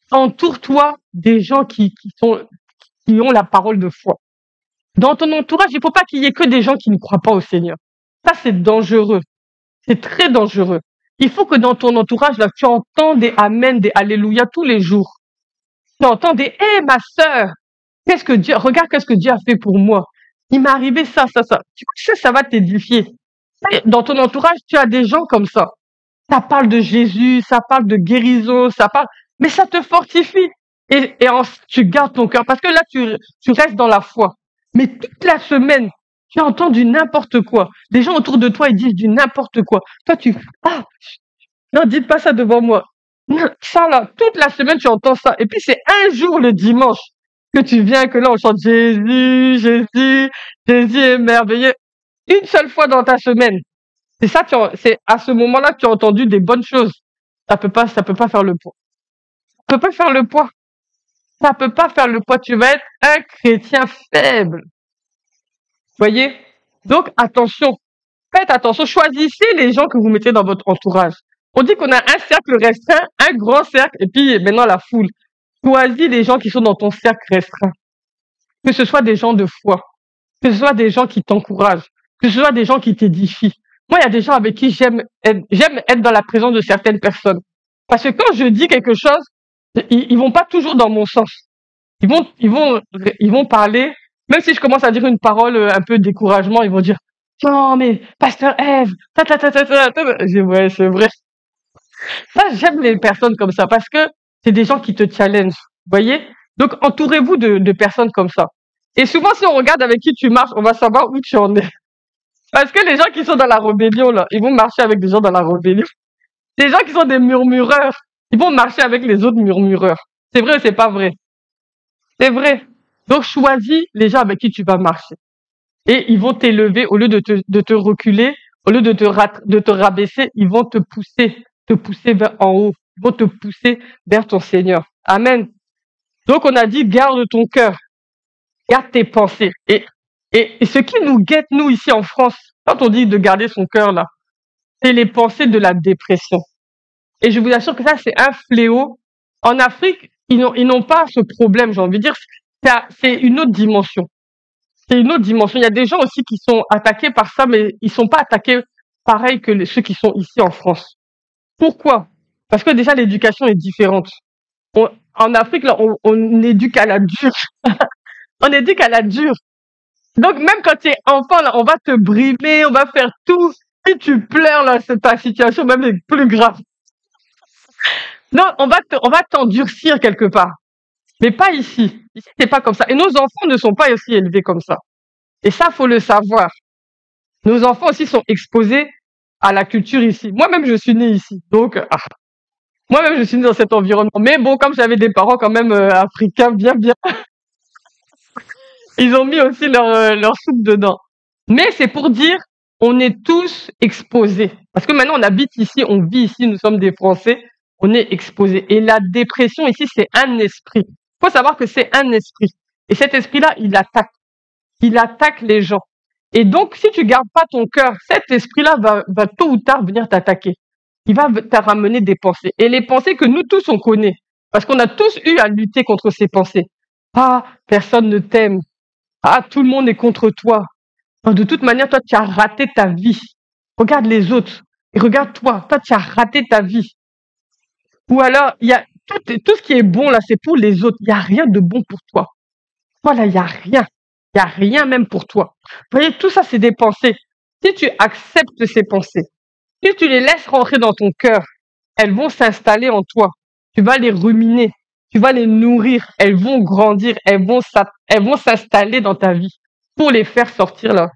Speaker 1: Entoure-toi des gens qui ont la parole de foi. Dans ton entourage, il ne faut pas qu'il y ait que des gens qui ne croient pas au Seigneur. Ça, c'est dangereux. C'est très dangereux. Il faut que dans ton entourage, là, tu entends des amen, des alléluia tous les jours. Tu entends des, ma sœur, regarde qu'est-ce que Dieu a fait pour moi. Il m'est arrivé ça. Tu sais, ça va t'édifier. Dans ton entourage, tu as des gens comme ça. Ça parle de Jésus, ça parle de guérison, mais ça te fortifie. Et tu gardes ton cœur. Parce que là, tu restes dans la foi. Mais toute la semaine, tu entends du n'importe quoi. Les gens autour de toi, ils disent du n'importe quoi. Toi, non, dites pas ça devant moi. Non, ça là, toute la semaine, tu entends ça. Et puis, c'est un jour le dimanche que tu viens, que là, on chante Jésus, Jésus, Jésus est merveilleux. Une seule fois dans ta semaine. C'est ça, c'est à ce moment-là que tu as entendu des bonnes choses. Ça peut pas faire le poids. Ça peut pas faire le poids. Ça peut pas faire le poids. Tu vas être un chrétien faible. Voyez? Donc, attention. Faites attention. Choisissez les gens que vous mettez dans votre entourage. On dit qu'on a un cercle restreint, un grand cercle, et puis maintenant la foule. Choisis les gens qui sont dans ton cercle restreint. Que ce soit des gens de foi. Que ce soit des gens qui t'encouragent. Que ce soit des gens qui t'édifient. Moi, il y a des gens avec qui j'aime être dans la présence de certaines personnes. Parce que quand je dis quelque chose, ils vont pas toujours dans mon sens. Ils vont parler, même si je commence à dire une parole un peu découragement, ils vont dire, non, mais, Pasteur Eve, Je dis, ouais, c'est vrai. Ça, j'aime les personnes comme ça parce que c'est des gens qui te challengent. Vous voyez? Donc, entourez-vous de personnes comme ça. Et souvent, si on regarde avec qui tu marches, on va savoir où tu en es. Parce que les gens qui sont dans la rébellion, là, ils vont marcher avec des gens dans la rébellion. Les gens qui sont des murmureurs, ils vont marcher avec les autres murmureurs. C'est vrai ou c'est pas vrai? C'est vrai. Donc, choisis les gens avec qui tu vas marcher. Et ils vont t'élever au lieu de te reculer, au lieu de te rabaisser, ils vont te pousser vers en haut. Ils vont te pousser vers ton Seigneur. Amen. Donc, on a dit, garde ton cœur, garde tes pensées. Et ce qui nous guette, nous, ici en France, quand on dit de garder son cœur, là, c'est les pensées de la dépression. Et je vous assure que ça, c'est un fléau. En Afrique, ils n'ont pas ce problème, j'ai envie de dire. C'est une autre dimension. C'est une autre dimension. Il y a des gens aussi qui sont attaqués par ça, mais ils sont pas attaqués pareil que ceux qui sont ici en France. Pourquoi? Parce que déjà, l'éducation est différente. En Afrique, là, on éduque à la dure. On éduque à la dure. Donc, même quand tu es enfant, là, on va te brimer, on va faire tout. Si tu pleures, là, c'est ta situation même est plus grave. Non, on va t'endurcir quelque part. Mais pas ici. Ici, c'est pas comme ça. Et nos enfants ne sont pas aussi élevés comme ça. Et ça, faut le savoir. Nos enfants aussi sont exposés à la culture ici. Moi-même, je suis née ici. Donc, moi-même, je suis née dans cet environnement. Mais bon, comme j'avais des parents quand même africains, bien, ils ont mis aussi leur soupe dedans. Mais c'est pour dire, on est tous exposés. Parce que maintenant, on habite ici, on vit ici, nous sommes des Français, on est exposés. Et la dépression ici, c'est un esprit. Il faut savoir que c'est un esprit. Et cet esprit-là, il attaque. Il attaque les gens. Et donc, si tu gardes pas ton cœur, cet esprit-là va tôt ou tard venir t'attaquer. Il va te ramener des pensées. Et les pensées que nous tous, on connaît. Parce qu'on a tous eu à lutter contre ces pensées. Ah, personne ne t'aime. Ah, tout le monde est contre toi. Ah, de toute manière, toi, tu as raté ta vie. Regarde les autres. Et regarde toi. Toi, tu as raté ta vie. Ou alors, il y a tout ce qui est bon, là, c'est pour les autres. Il n'y a rien de bon pour toi. Toi, là, il n'y a rien. Il n'y a rien même pour toi. Vous voyez, tout ça, c'est des pensées. Si tu acceptes ces pensées, si tu les laisses rentrer dans ton cœur, elles vont s'installer en toi. Tu vas les ruminer. Tu vas les nourrir. Elles vont grandir. Elles vont s'installer dans ta vie pour les faire sortir là,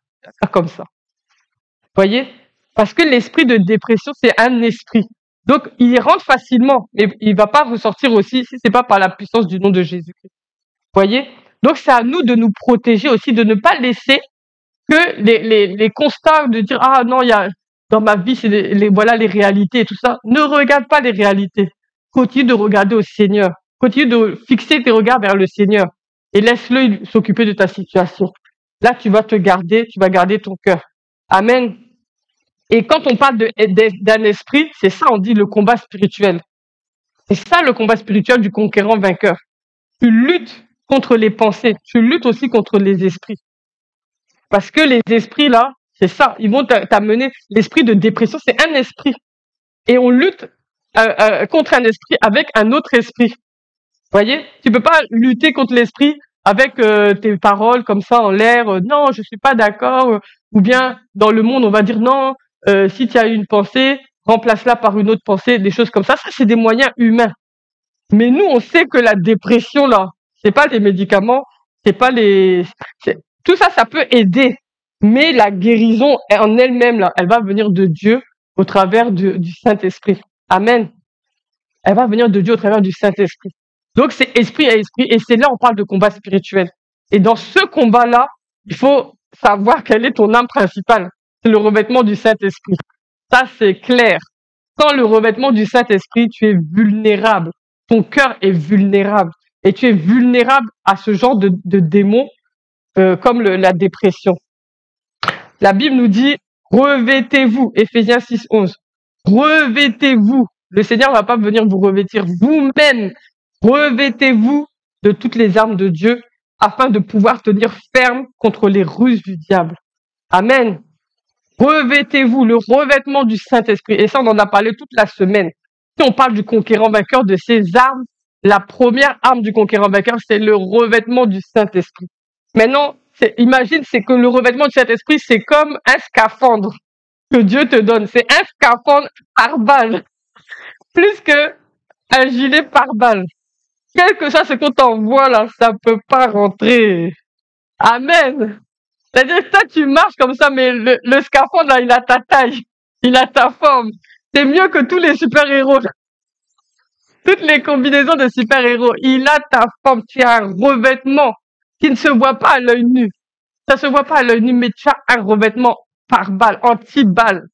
Speaker 1: comme ça. Vous voyez? Parce que l'esprit de dépression, c'est un esprit. Donc, il y rentre facilement, mais il va pas ressortir aussi si c'est pas par la puissance du nom de Jésus-Christ. Vous voyez? Donc, c'est à nous de nous protéger aussi, de ne pas laisser que les constats de dire, ah non, il y a, dans ma vie, c'est voilà les réalités et tout ça. Ne regarde pas les réalités. Continue de regarder au Seigneur. Continue de fixer tes regards vers le Seigneur. Et laisse-le s'occuper de ta situation. Là, tu vas garder ton cœur. Amen. Et quand on parle d'un esprit, c'est ça, on dit le combat spirituel. C'est ça le combat spirituel du conquérant vainqueur. Tu luttes contre les pensées, tu luttes aussi contre les esprits. Parce que les esprits, là, c'est ça, ils vont t'amener. L'esprit de dépression, c'est un esprit. Et on lutte contre un esprit avec un autre esprit. Vous voyez? Tu peux pas lutter contre l'esprit avec tes paroles comme ça en l'air. Non, je suis pas d'accord. Ou bien, dans le monde, on va dire non, si tu as une pensée, remplace-la par une autre pensée, des choses comme ça. Ça, c'est des moyens humains. Mais nous, on sait que la dépression, là, c'est pas les médicaments, c'est pas tout ça, ça peut aider. Mais la guérison en elle-même, là, elle va venir de Dieu au travers du Saint-Esprit. Amen. Elle va venir de Dieu au travers du Saint-Esprit. Donc, c'est esprit à esprit. Et c'est là, on parle de combat spirituel. Et dans ce combat-là, il faut savoir quelle est ton arme principale. C'est le revêtement du Saint-Esprit. Ça, c'est clair. Sans le revêtement du Saint-Esprit, tu es vulnérable. Ton cœur est vulnérable. Et tu es vulnérable à ce genre de démons comme la dépression. La Bible nous dit, revêtez-vous, Éphésiens 6:11. Revêtez-vous. Le Seigneur ne va pas venir vous revêtir vous-même. Revêtez-vous de toutes les armes de Dieu afin de pouvoir tenir ferme contre les ruses du diable. Amen. Revêtez-vous, le revêtement du Saint-Esprit. Et ça, on en a parlé toute la semaine. Si on parle du conquérant vainqueur, de ses armes, la première arme du conquérant vainqueur, c'est le revêtement du Saint-Esprit. Maintenant, imagine, c'est que le revêtement du Saint-Esprit, c'est comme un scaphandre que Dieu te donne. C'est un scaphandre par balle, plus que un gilet par balle. Quel que soit ce qu'on t'envoie là, ça peut pas rentrer. Amen. C'est-à-dire que toi, tu marches comme ça, mais le scaphandre là, il a ta taille, il a ta forme. C'est mieux que tous les super-héros. Toutes les combinaisons de super-héros. Il a ta forme. Tu as un revêtement qui ne se voit pas à l'œil nu. Ça se voit pas à l'œil nu, mais tu as un revêtement par balle, anti-balle,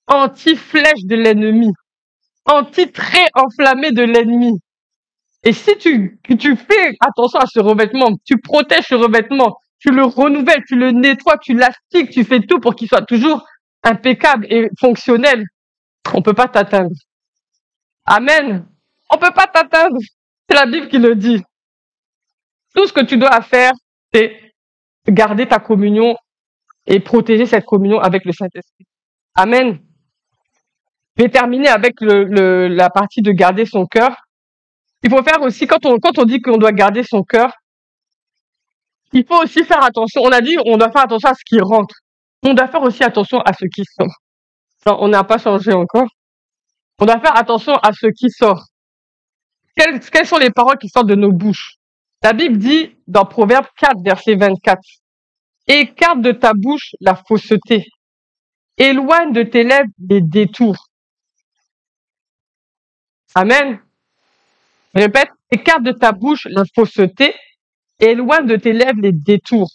Speaker 1: anti-flèche de l'ennemi, anti-trait enflammé de l'ennemi. Et si tu fais attention à ce revêtement, tu protèges ce revêtement, tu le renouvelles, tu le nettoies, tu l'astiques, tu fais tout pour qu'il soit toujours impeccable et fonctionnel, on peut pas t'atteindre. Amen. On peut pas t'atteindre. C'est la Bible qui le dit. Tout ce que tu dois faire, c'est garder ta communion et protéger cette communion avec le Saint-Esprit. Amen. Je vais terminer avec la partie de garder son cœur. Il faut faire aussi, quand on dit qu'on doit garder son cœur, il faut aussi faire attention. On a dit on doit faire attention à ce qui rentre. On doit faire aussi attention à ce qui sort. Ça, on n'a pas changé encore. On doit faire attention à ce qui sort. Quelles sont les paroles qui sortent de nos bouches? La Bible dit dans Proverbe 4, verset 24, « Écarte de ta bouche la fausseté, éloigne de tes lèvres les détours. » Amen. Je répète, écarte de ta bouche la fausseté, éloigne de tes lèvres les détours.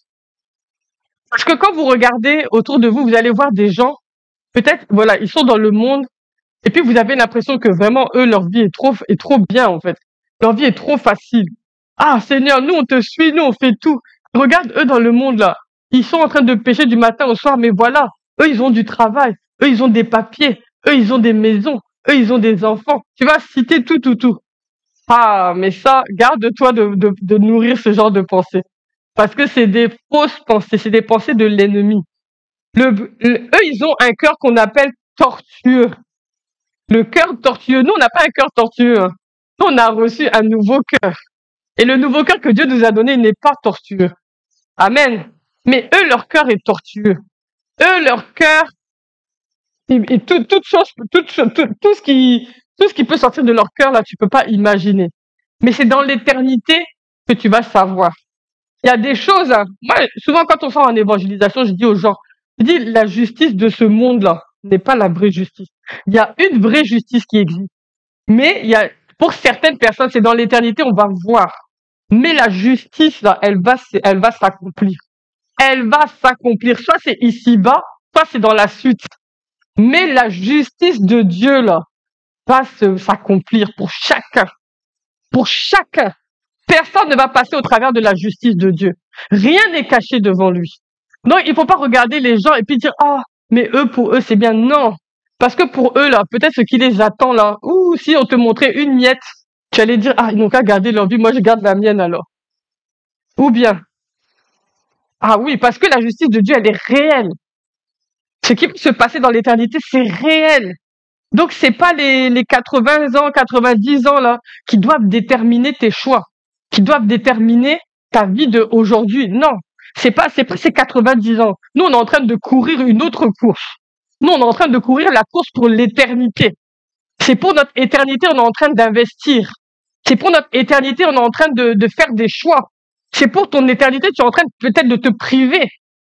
Speaker 1: Parce que quand vous regardez autour de vous, vous allez voir des gens, peut-être, voilà, ils sont dans le monde, et puis vous avez l'impression que vraiment, eux, leur vie est trop bien, en fait. Leur vie est trop facile. Ah, Seigneur, nous, on te suit, nous, on fait tout. Regarde, eux, dans le monde, là. Ils sont en train de pécher du matin au soir, mais voilà. Eux, ils ont du travail. Eux, ils ont des papiers. Eux, ils ont des maisons. Eux, ils ont des enfants. Tu vas citer tout. Ah, mais ça, garde-toi de nourrir ce genre de pensées. Parce que c'est des fausses pensées. C'est des pensées de l'ennemi. Eux, ils ont un cœur qu'on appelle tortueux. Le cœur tortueux. Nous, on n'a pas un cœur tortueux. Hein. Nous, on a reçu un nouveau cœur. Et le nouveau cœur que Dieu nous a donné, il n'est pas tortueux. Amen. Mais eux, leur cœur est tortueux. Eux, leur cœur, et tout ce qui peut sortir de leur cœur, là, tu peux pas imaginer. Mais c'est dans l'éternité que tu vas savoir. Il y a des choses, hein. Moi, souvent, quand on sort en évangélisation, je dis aux gens, la justice de ce monde-là n'est pas la vraie justice. Il y a une vraie justice qui existe. Mais pour certaines personnes, c'est dans l'éternité, on va voir. Mais la justice, là, elle va s'accomplir. Elle va s'accomplir. Soit c'est ici-bas, soit c'est dans la suite. Mais la justice de Dieu, là, va s'accomplir pour chacun. Pour chacun. Personne ne va passer au travers de la justice de Dieu. Rien n'est caché devant lui. Donc, il faut pas regarder les gens et puis dire, ah, mais pour eux, c'est bien. Non. Parce que pour eux, là, peut-être ce qui les attend, là, ou si on te montrait une miette, tu allais dire, ah, ils n'ont qu'à garder leur vie, moi je garde la mienne alors. Ou bien, ah oui, parce que la justice de Dieu, elle est réelle. Ce qui peut se passer dans l'éternité, c'est réel. Donc, c'est pas les 80 ans, 90 ans, là, qui doivent déterminer tes choix, qui doivent déterminer ta vie de aujourd'hui. Non. C'est pas ces 90 ans. Nous, on est en train de courir une autre course. Nous, on est en train de courir la course pour l'éternité. C'est pour notre éternité, on est en train d'investir. C'est pour notre éternité, on est en train de faire des choix. C'est pour ton éternité, tu es en train peut-être de te priver.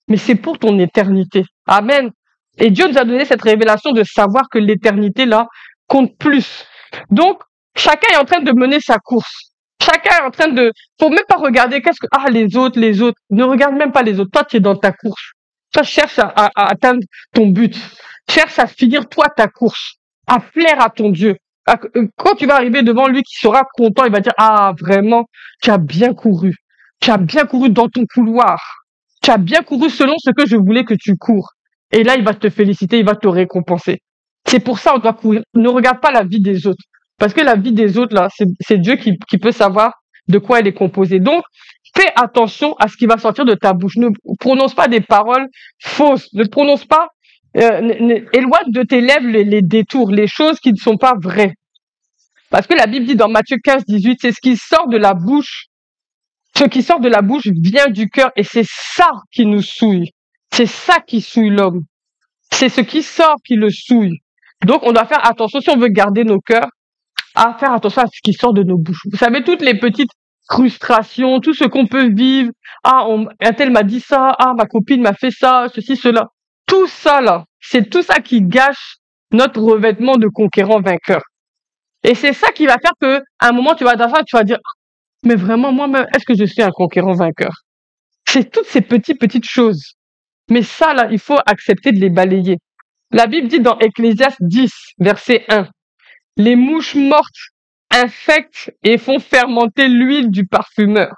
Speaker 1: Mais c'est pour ton éternité. Amen. Et Dieu nous a donné cette révélation de savoir que l'éternité, là, compte plus. Donc, chacun est en train de mener sa course. Chacun est en train de... Faut même pas regarder qu'est-ce que... Ah, les autres, les autres. Ne regarde même pas les autres. Toi, tu es dans ta course. Toi, cherche à atteindre ton but. Cherche à finir, toi, ta course. À plaire à ton Dieu. Quand tu vas arriver devant lui, qui sera content, il va dire, ah, vraiment, tu as bien couru. Tu as bien couru dans ton couloir. Tu as bien couru selon ce que je voulais que tu cours. Et là, il va te féliciter, il va te récompenser. C'est pour ça on doit courir. Ne regarde pas la vie des autres. Parce que la vie des autres, là, c'est Dieu qui peut savoir de quoi elle est composée. Donc, fais attention à ce qui va sortir de ta bouche. Ne prononce pas des paroles fausses. Ne prononce pas, éloigne de tes lèvres les détours, les choses qui ne sont pas vraies. Parce que la Bible dit dans Matthieu 15, 18, c'est ce qui sort de la bouche. Ce qui sort de la bouche vient du cœur et c'est ça qui nous souille. C'est ça qui souille l'homme. C'est ce qui sort qui le souille. Donc, on doit faire attention, si on veut garder nos cœurs, à faire attention à ce qui sort de nos bouches. Vous savez, toutes les petites frustrations, tout ce qu'on peut vivre. Ah, un tel m'a dit ça. Ah, ma copine m'a fait ça, ceci, cela. Tout ça, là, c'est tout ça qui gâche notre revêtement de conquérant vainqueur. Et c'est ça qui va faire que, à un moment, tu vas dire, mais vraiment, moi-même, est-ce que je suis un conquérant vainqueur? C'est toutes ces petites choses. Mais ça, là, il faut accepter de les balayer. La Bible dit dans Ecclésiaste 10, verset 1, les mouches mortes infectent et font fermenter l'huile du parfumeur.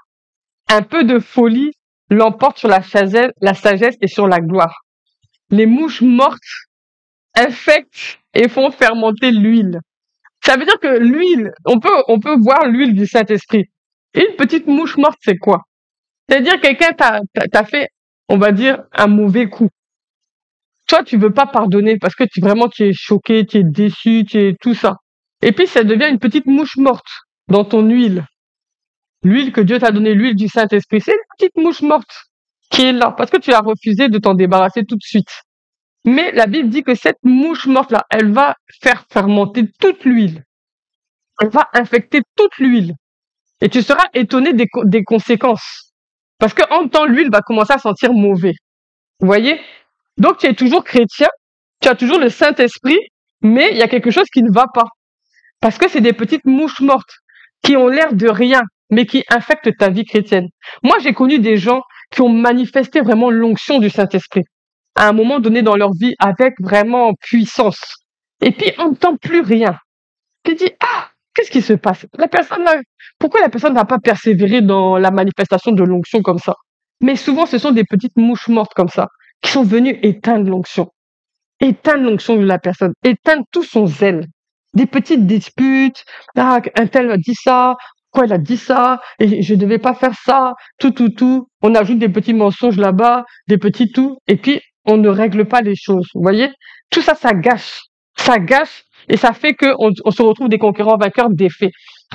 Speaker 1: Un peu de folie l'emporte sur la sagesse et sur la gloire. Les mouches mortes infectent et font fermenter l'huile. Ça veut dire que l'huile, on peut voir l'huile du Saint-Esprit. Une petite mouche morte, c'est quoi? C'est-à-dire quelqu'un t'a fait, on va dire, un mauvais coup. Toi, tu veux pas pardonner parce que vraiment tu es choqué, tu es déçu, tu es tout ça. Et puis ça devient une petite mouche morte dans ton huile. L'huile que Dieu t'a donnée, l'huile du Saint-Esprit, c'est une petite mouche morte qui est là parce que tu as refusé de t'en débarrasser tout de suite. Mais la Bible dit que cette mouche morte-là, elle va faire fermenter toute l'huile. Elle va infecter toute l'huile. Et tu seras étonné des conséquences. Parce que en temps, l'huile va commencer à sentir mauvais. Vous voyez? Donc, tu es toujours chrétien, tu as toujours le Saint-Esprit, mais il y a quelque chose qui ne va pas. Parce que c'est des petites mouches mortes qui ont l'air de rien, mais qui infectent ta vie chrétienne. Moi, j'ai connu des gens qui ont manifesté vraiment l'onction du Saint-Esprit à un moment donné dans leur vie avec vraiment puissance. Et puis, on n'entend plus rien. Tu dis, ah, qu'est-ce qui se passe? Pourquoi la personne n'a pas persévéré dans la manifestation de l'onction comme ça? Mais souvent, ce sont des petites mouches mortes comme ça qui sont venues éteindre l'onction de la personne, éteindre tout son zèle. Des petites disputes, ah, un tel a dit ça, pourquoi il a dit ça, et je devais pas faire ça, tout. On ajoute des petits mensonges là-bas, des petits tout, et puis on ne règle pas les choses. Vous voyez? Tout ça, ça gâche, et ça fait qu'on se retrouve des conquérants vainqueurs des faits.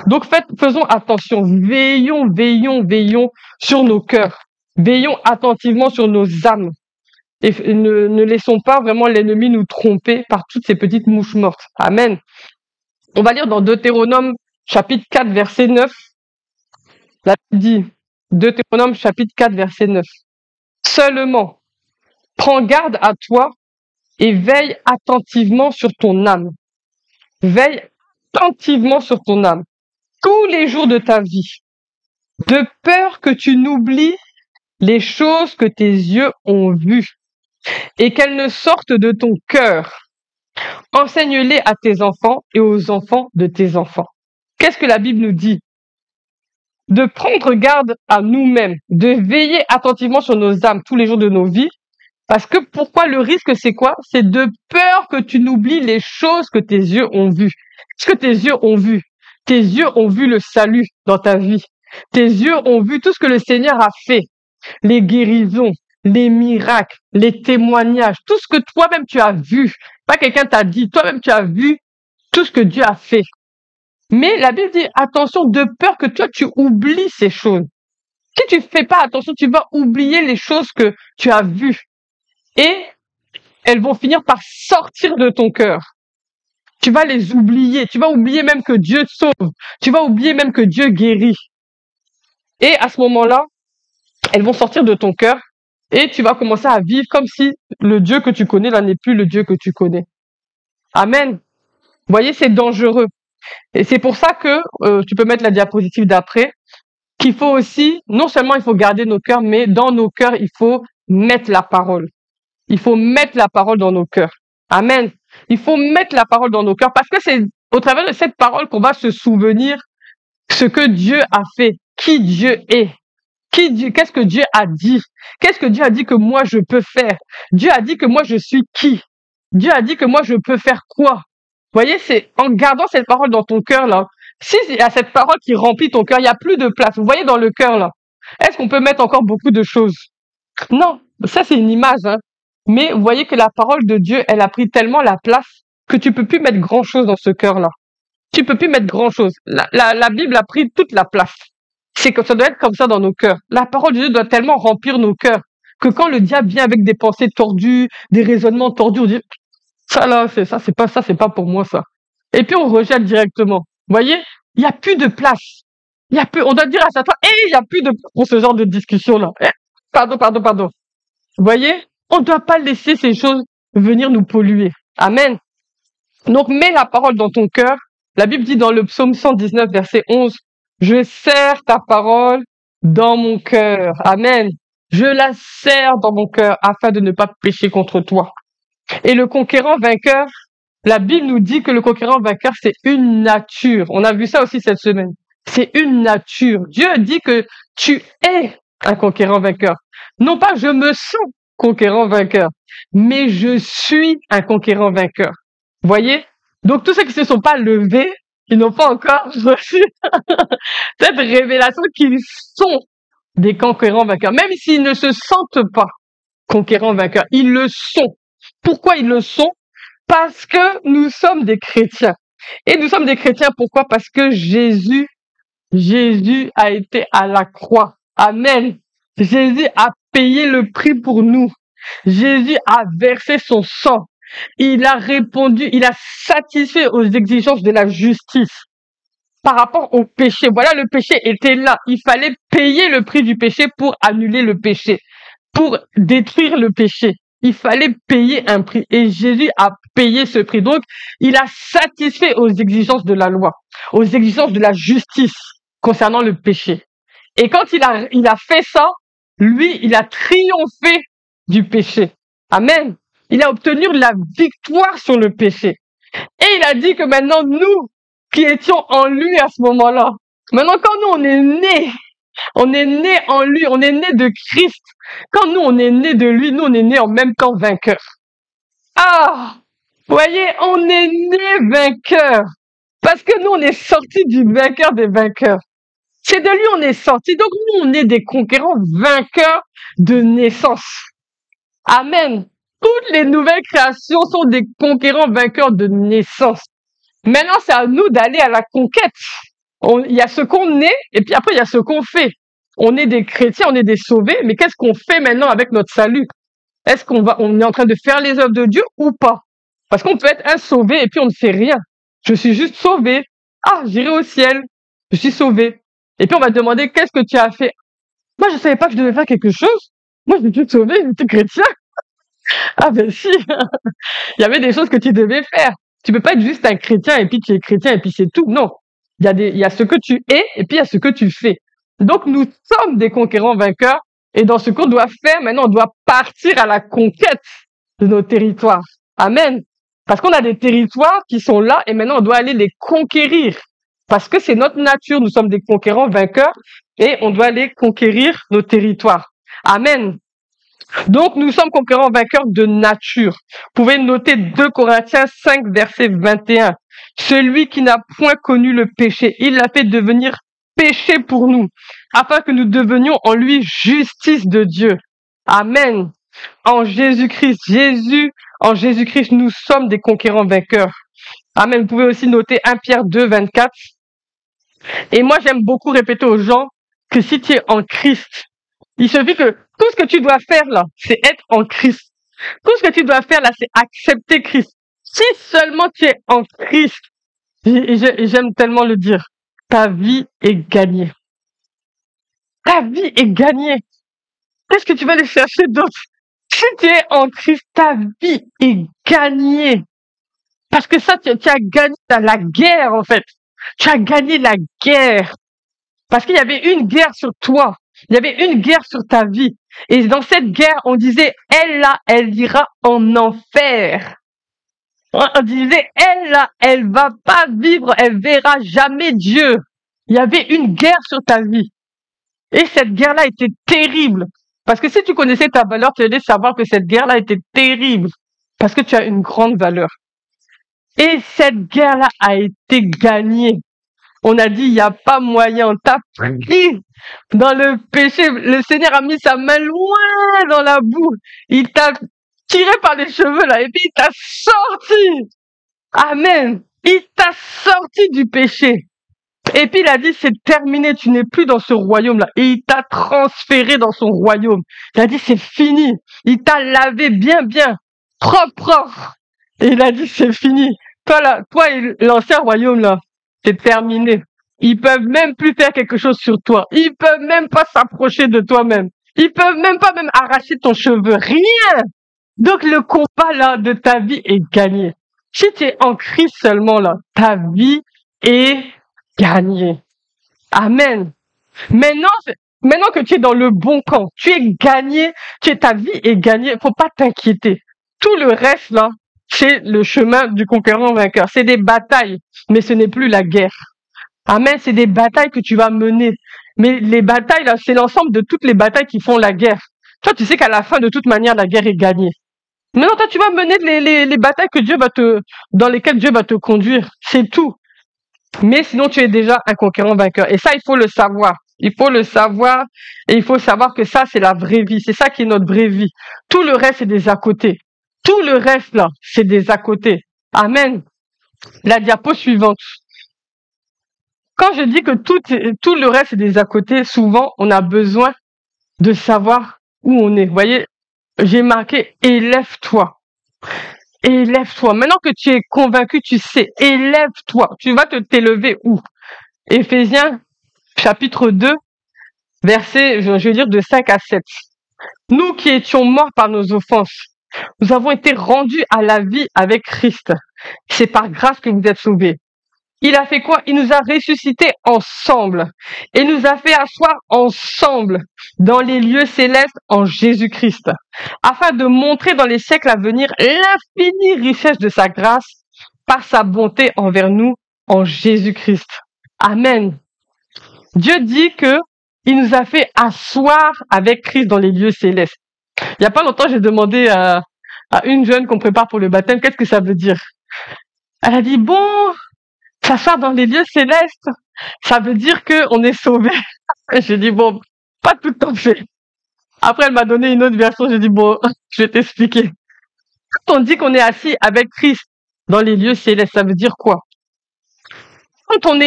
Speaker 1: Donc faisons attention, veillons sur nos cœurs, veillons attentivement sur nos âmes. Et ne laissons pas vraiment l'ennemi nous tromper par toutes ces petites mouches mortes. Amen. On va lire dans Deutéronome chapitre 4 verset 9. La Bible dit, Deutéronome chapitre 4 verset 9. Seulement, prends garde à toi et veille attentivement sur ton âme. Veille attentivement sur ton âme tous les jours de ta vie, de peur que tu n'oublies les choses que tes yeux ont vues et qu'elles ne sortent de ton cœur. Enseigne-les à tes enfants et aux enfants de tes enfants. Qu'est-ce que la Bible nous dit? De prendre garde à nous-mêmes, de veiller attentivement sur nos âmes tous les jours de nos vies. Parce que pourquoi le risque, c'est quoi? C'est de peur que tu n'oublies les choses que tes yeux ont vues. Ce que tes yeux ont vu. Tes yeux ont vu le salut dans ta vie. Tes yeux ont vu tout ce que le Seigneur a fait. Les guérisons, les miracles, les témoignages, tout ce que toi-même tu as vu. Pas quelqu'un t'a dit, toi-même tu as vu tout ce que Dieu a fait. Mais la Bible dit, attention, de peur que toi tu oublies ces choses. Si tu fais pas attention, tu vas oublier les choses que tu as vues. Et elles vont finir par sortir de ton cœur. Tu vas les oublier. Tu vas oublier même que Dieu sauve. Tu vas oublier même que Dieu guérit. Et à ce moment-là, elles vont sortir de ton cœur et tu vas commencer à vivre comme si le Dieu que tu connais là n'est plus le Dieu que tu connais. Amen. Vous voyez, c'est dangereux. Et c'est pour ça que, tu peux mettre la diapositive d'après, qu'il faut aussi, non seulement il faut garder nos cœurs, mais dans nos cœurs, il faut mettre la parole. Il faut mettre la parole dans nos cœurs. Amen. Il faut mettre la parole dans nos cœurs parce que c'est au travers de cette parole qu'on va se souvenir ce que Dieu a fait, qui Dieu est, qu'est-ce que Dieu a dit, qu'est-ce que Dieu a dit que moi je peux faire. Dieu a dit que moi je suis qui. Dieu a dit que moi je peux faire quoi. Vous voyez, c'est en gardant cette parole dans ton cœur là. Si il y a cette parole qui remplit ton cœur, il n'y a plus de place. Vous voyez dans le cœur là. Est-ce qu'on peut mettre encore beaucoup de choses? Non, ça c'est une image, hein. Mais vous voyez que la parole de Dieu, elle a pris tellement la place que tu peux plus mettre grand-chose dans ce cœur-là. Tu peux plus mettre grand-chose. La Bible a pris toute la place. C'est que ça doit être comme ça dans nos cœurs. La parole de Dieu doit tellement remplir nos cœurs que quand le diable vient avec des pensées tordues, des raisonnements tordus, on dit ça là, c'est pas pour moi ça. Et puis on rejette directement. Vous voyez, il y a plus de place. Il y a plus. On doit dire à chaque fois, il y a plus de place pour ce genre de discussion là. Pardon. Vous voyez, on ne doit pas laisser ces choses venir nous polluer. Amen. Donc mets la parole dans ton cœur. La Bible dit dans le psaume 119, verset 11, « Je serre ta parole dans mon cœur. » Amen. Je la serre dans mon cœur afin de ne pas pécher contre toi. Et le conquérant vainqueur, la Bible nous dit que le conquérant vainqueur, c'est une nature. On a vu ça aussi cette semaine. C'est une nature. Dieu dit que tu es un conquérant vainqueur. Non pas je me sens conquérant vainqueur, mais je suis un conquérant vainqueur. Vous voyez? Donc tous ceux qui se sont pas levés, qui n'ont pas encore reçu cette révélation qu'ils sont des conquérants vainqueurs, même s'ils ne se sentent pas conquérants vainqueurs, ils le sont. Pourquoi ils le sont? Parce que nous sommes des chrétiens. Et nous sommes des chrétiens pourquoi? Parce que Jésus a été à la croix. Amen. Jésus a payé le prix pour nous. Jésus a versé son sang. Il a répondu, il a satisfait aux exigences de la justice par rapport au péché. Voilà, le péché était là. Il fallait payer le prix du péché pour annuler le péché, pour détruire le péché. Il fallait payer un prix et Jésus a payé ce prix. Donc, il a satisfait aux exigences de la loi, aux exigences de la justice concernant le péché. Et quand il a fait ça, lui, il a triomphé du péché. Amen. Il a obtenu la victoire sur le péché. Et il a dit que maintenant, nous, qui étions en lui à ce moment-là, maintenant quand nous, on est nés en lui, on est nés de Christ. Quand nous, on est nés de lui, nous, on est nés en même temps vainqueurs. Ah! Vous voyez, on est nés vainqueurs. Parce que nous, on est sortis du vainqueur des vainqueurs. C'est de lui on est sortis. Donc nous, on est des conquérants vainqueurs de naissance. Amen. Toutes les nouvelles créations sont des conquérants vainqueurs de naissance. Maintenant, c'est à nous d'aller à la conquête. Il y a ce qu'on est, et puis après, il y a ce qu'on fait. On est des chrétiens, on est des sauvés, mais qu'est-ce qu'on fait maintenant avec notre salut? Est-ce on est en train de faire les œuvres de Dieu ou pas? Parce qu'on peut être un sauvé et puis on ne fait rien. Je suis juste sauvé. Ah, j'irai au ciel. Je suis sauvé. Et puis on va te demander, qu'est-ce que tu as fait? Moi, je savais pas que je devais faire quelque chose. Moi, je suis sauvé, j'étais chrétien. Ah ben si, il y avait des choses que tu devais faire. Tu peux pas être juste un chrétien et puis tu es chrétien et puis c'est tout. Non. Il y a ce que tu es et puis il y a ce que tu fais. Donc nous sommes des conquérants vainqueurs et dans ce qu'on doit faire, maintenant on doit partir à la conquête de nos territoires. Amen. Parce qu'on a des territoires qui sont là et maintenant on doit aller les conquérir. Parce que c'est notre nature, nous sommes des conquérants vainqueurs et on doit aller conquérir nos territoires. Amen. Donc, nous sommes conquérants vainqueurs de nature. Vous pouvez noter 2 Corinthiens 5, verset 21. Celui qui n'a point connu le péché, il l'a fait devenir péché pour nous, afin que nous devenions en lui justice de Dieu. Amen. En Jésus-Christ, en Jésus-Christ, nous sommes des conquérants vainqueurs. Amen. Vous pouvez aussi noter 1 Pierre 2, 24. Et moi, j'aime beaucoup répéter aux gens que si tu es en Christ, il suffit que tout ce que tu dois faire là, c'est être en Christ. Tout ce que tu dois faire là, c'est accepter Christ. Si seulement tu es en Christ, et j'aime tellement le dire, ta vie est gagnée. Ta vie est gagnée. Qu'est-ce que tu vas aller chercher d'autre? Si tu es en Christ, ta vie est gagnée. Parce que ça, tu as gagné dans la guerre en fait. Tu as gagné la guerre. Parce qu'il y avait une guerre sur toi. Il y avait une guerre sur ta vie. Et dans cette guerre, on disait, elle là, elle ira en enfer. On disait, elle là, elle va pas vivre, elle verra jamais Dieu. Il y avait une guerre sur ta vie. Et cette guerre-là était terrible. Parce que si tu connaissais ta valeur, tu allais savoir que cette guerre-là était terrible. Parce que tu as une grande valeur. Et cette guerre-là a été gagnée. On a dit, il n'y a pas moyen. On t'a pris dans le péché. Le Seigneur a mis sa main loin dans la boue. Il t'a tiré par les cheveux, là, et puis il t'a sorti. Amen. Il t'a sorti du péché. Et puis il a dit, c'est terminé, tu n'es plus dans ce royaume-là. Et il t'a transféré dans son royaume. Il a dit, c'est fini. Il t'a lavé bien, bien, propre. Et il a dit, c'est fini. Toi, là, toi et l'ancien royaume, là, c'est terminé. Ils peuvent même plus faire quelque chose sur toi. Ils peuvent même pas s'approcher de toi-même. Ils peuvent même pas même arracher ton cheveu. Rien. Donc le combat, là, de ta vie est gagné. Si tu es en Christ seulement, là, ta vie est gagnée. Amen. Maintenant que tu es dans le bon camp, tu es gagné, ta vie est gagnée, faut pas t'inquiéter. Tout le reste, là, c'est le chemin du conquérant vainqueur. C'est des batailles, mais ce n'est plus la guerre. Amen, c'est des batailles que tu vas mener. Mais les batailles, là, c'est l'ensemble de toutes les batailles qui font la guerre. Toi, tu sais qu'à la fin, de toute manière, la guerre est gagnée. Maintenant, toi, tu vas mener les batailles dans lesquelles Dieu va te conduire. C'est tout. Mais sinon, tu es déjà un conquérant vainqueur. Et ça, il faut le savoir. Il faut le savoir. Et il faut savoir que ça, c'est la vraie vie. C'est ça qui est notre vraie vie. Tout le reste, c'est des à côté. Tout le reste, là, c'est des à côté. Amen. La diapo suivante. Quand je dis que tout le reste, c'est des à côté, souvent, on a besoin de savoir où on est. Vous voyez, j'ai marqué « élève-toi ». Élève-toi. Maintenant que tu es convaincu, tu sais, élève-toi. Tu vas t'élever où? Éphésiens, chapitre 2, versets, je vais dire de 5 à 7. Nous qui étions morts par nos offenses, nous avons été rendus à la vie avec Christ. C'est par grâce que vous êtes sauvés. Il a fait quoi? Il nous a ressuscités ensemble et nous a fait asseoir ensemble dans les lieux célestes en Jésus-Christ, afin de montrer dans les siècles à venir l'infinie richesse de sa grâce par sa bonté envers nous en Jésus-Christ. Amen. Dieu dit que il nous a fait asseoir avec Christ dans les lieux célestes. Il n'y a pas longtemps, j'ai demandé à une jeune qu'on prépare pour le baptême, qu'est-ce que ça veut dire? Elle a dit, bon, s'asseoir dans les lieux célestes, ça veut dire qu'on est sauvé. J'ai dit, bon, pas tout à fait. Après, elle m'a donné une autre version, j'ai dit, bon, je vais t'expliquer. Quand on dit qu'on est assis avec Christ dans les lieux célestes, ça veut dire quoi? Quand on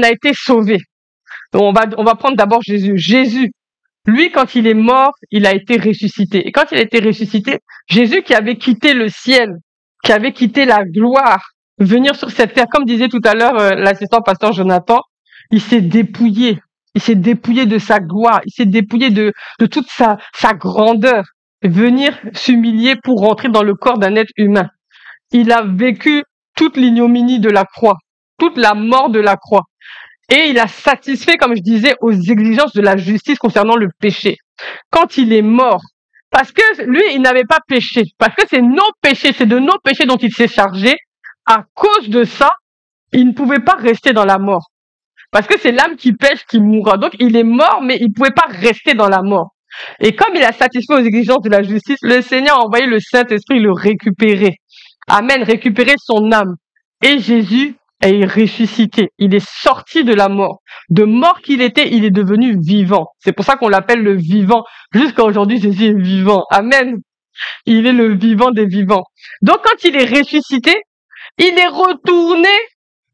Speaker 1: a été sauvé, on va prendre d'abord Jésus. Jésus, lui, quand il est mort, il a été ressuscité. Et quand il a été ressuscité, Jésus qui avait quitté le ciel, qui avait quitté la gloire, venir sur cette terre, comme disait tout à l'heure l'assistant pasteur Jonathan, il s'est dépouillé. Il s'est dépouillé de sa gloire. Il s'est dépouillé de toute sa grandeur. Venir s'humilier pour rentrer dans le corps d'un être humain. Il a vécu toute l'ignominie de la croix, toute la mort de la croix. Et il a satisfait, comme je disais, aux exigences de la justice concernant le péché. Quand il est mort, parce que lui, il n'avait pas péché, parce que c'est nos péchés, c'est de nos péchés dont il s'est chargé. À cause de ça, il ne pouvait pas rester dans la mort. Parce que c'est l'âme qui pêche qui mourra. Donc il est mort, mais il ne pouvait pas rester dans la mort. Et comme il a satisfait aux exigences de la justice, le Seigneur a envoyé le Saint-Esprit le récupérer. Amen, récupérer son âme. Et Jésus est ressuscité. Il est sorti de la mort. De mort qu'il était, il est devenu vivant. C'est pour ça qu'on l'appelle le vivant. Jusqu'à aujourd'hui, Jésus est vivant. Amen. Il est le vivant des vivants. Donc quand il est ressuscité, il est retourné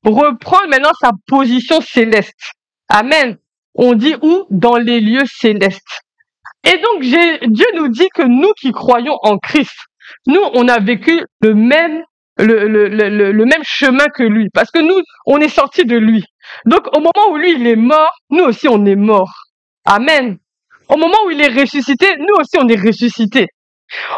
Speaker 1: reprendre maintenant sa position céleste. Amen. On dit où? Dans les lieux célestes. Et donc, Dieu nous dit que nous qui croyons en Christ, nous, on a vécu le même chemin que lui. Parce que nous, on est sortis de lui. Donc, au moment où lui, il est mort, nous aussi, on est morts. Amen. Au moment où il est ressuscité, nous aussi, on est ressuscités.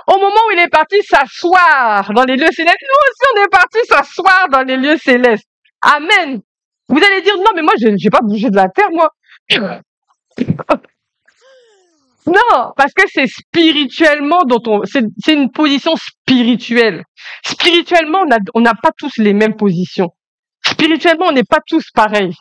Speaker 1: Au moment où il est parti s'asseoir dans les lieux célestes, nous aussi, on est parti s'asseoir dans les lieux célestes. Amen. Vous allez dire, non, mais moi, j'ai pas bougé de la terre, moi. Non, parce que c'est spirituellement c'est une position spirituelle. Spirituellement, on n'a pas tous les mêmes positions. Spirituellement, on n'est pas tous pareils.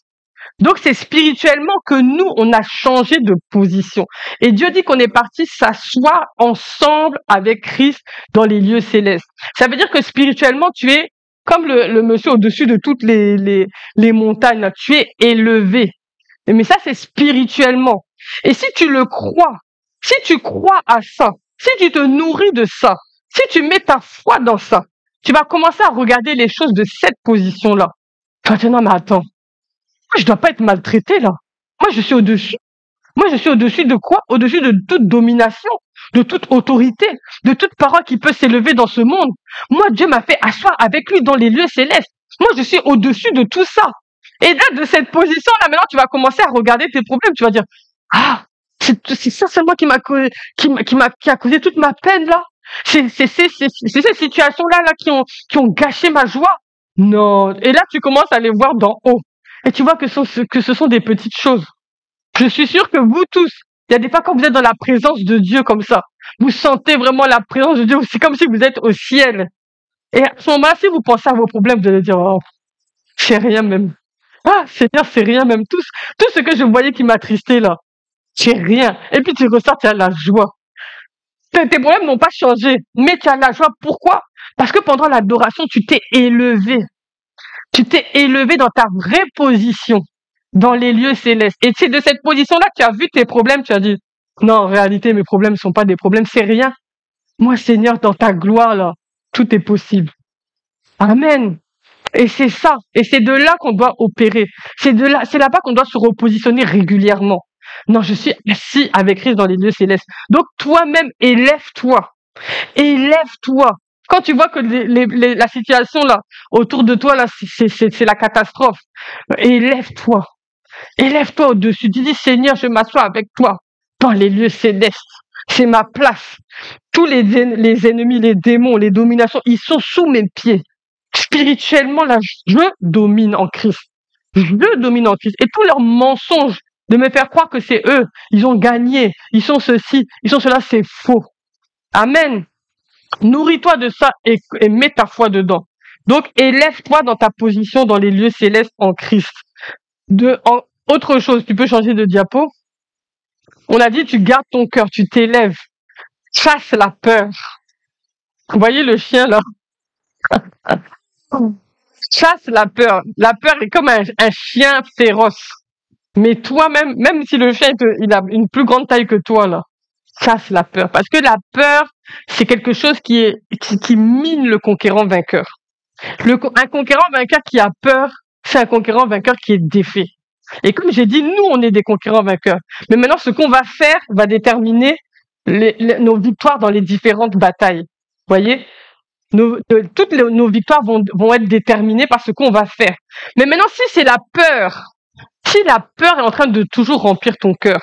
Speaker 1: Donc, c'est spirituellement que nous, on a changé de position. Et Dieu dit qu'on est parti s'asseoir ensemble avec Christ dans les lieux célestes. Ça veut dire que spirituellement, tu es comme le monsieur au-dessus de toutes les montagnes, là. Tu es élevé. Mais ça, c'est spirituellement. Et si tu le crois, si tu crois à ça, si tu te nourris de ça, si tu mets ta foi dans ça, tu vas commencer à regarder les choses de cette position-là. Tu vas te dire, non, mais attends, moi, je dois pas être maltraité, là. Moi, je suis au-dessus. Moi, je suis au-dessus de quoi? Au-dessus de toute domination, de toute autorité, de toute parole qui peut s'élever dans ce monde. Moi, Dieu m'a fait asseoir avec lui dans les lieux célestes. Moi, je suis au-dessus de tout ça. Et là, de cette position-là, maintenant, tu vas commencer à regarder tes problèmes. Tu vas dire, ah, c'est ça seulement qui a causé toute ma peine, là. C'est ces situations-là, là, qui ont gâché ma joie. Non. Et là, tu commences à les voir d'en haut. Et tu vois que ce sont des petites choses. Je suis sûre que vous tous, il y a des fois quand vous êtes dans la présence de Dieu comme ça, vous sentez vraiment la présence de Dieu. C'est comme si vous êtes au ciel. Et à ce moment-là, si vous pensez à vos problèmes, vous allez dire, oh, c'est rien même. Ah, Seigneur, c'est rien même. Tout ce que je voyais qui m'attristait là, c'est rien. Et puis tu ressors, tu as la joie. Tes problèmes n'ont pas changé, mais tu as la joie. Pourquoi? Parce que pendant l'adoration, tu t'es élevé. Tu t'es élevé dans ta vraie position, dans les lieux célestes. Et c'est de cette position-là que tu as vu tes problèmes, tu as dit, non, en réalité, mes problèmes ne sont pas des problèmes, c'est rien. Moi, Seigneur, dans ta gloire, là, tout est possible. Amen. Et c'est ça. Et c'est de là qu'on doit opérer. C'est là-bas qu'on doit se repositionner régulièrement. Non, je suis assis avec Christ dans les lieux célestes. Donc, toi-même, élève-toi. Élève-toi. Quand tu vois que la situation là autour de toi là, c'est la catastrophe, élève-toi. Élève-toi au-dessus. Tu dis, Seigneur, je m'assois avec toi dans les lieux célestes. C'est ma place. Tous les ennemis, les démons, les dominations, ils sont sous mes pieds. Spirituellement, là, je domine en Christ. Je domine en Christ. Et tous leurs mensonges de me faire croire que c'est eux, ils ont gagné, ils sont ceci, ils sont cela, c'est faux. Amen. Nourris-toi de ça et mets ta foi dedans. Donc, élève-toi dans ta position dans les lieux célestes en Christ. Autre chose, tu peux changer de diapo. On a dit, tu gardes ton cœur, tu t'élèves. Chasse la peur. Vous voyez le chien là? Chasse la peur. La peur est comme un chien féroce. Mais toi-même, même si le chien il a une plus grande taille que toi là, chasse la peur. Parce que la peur, c'est quelque chose qui mine le conquérant vainqueur. Un conquérant vainqueur qui a peur, c'est un conquérant vainqueur qui est défait. Et comme j'ai dit, nous, on est des conquérants vainqueurs. Mais maintenant, ce qu'on va faire va déterminer nos victoires dans les différentes batailles. Vous voyez? Toutes nos victoires vont être déterminées par ce qu'on va faire. Mais maintenant, si la peur est en train de toujours remplir ton cœur,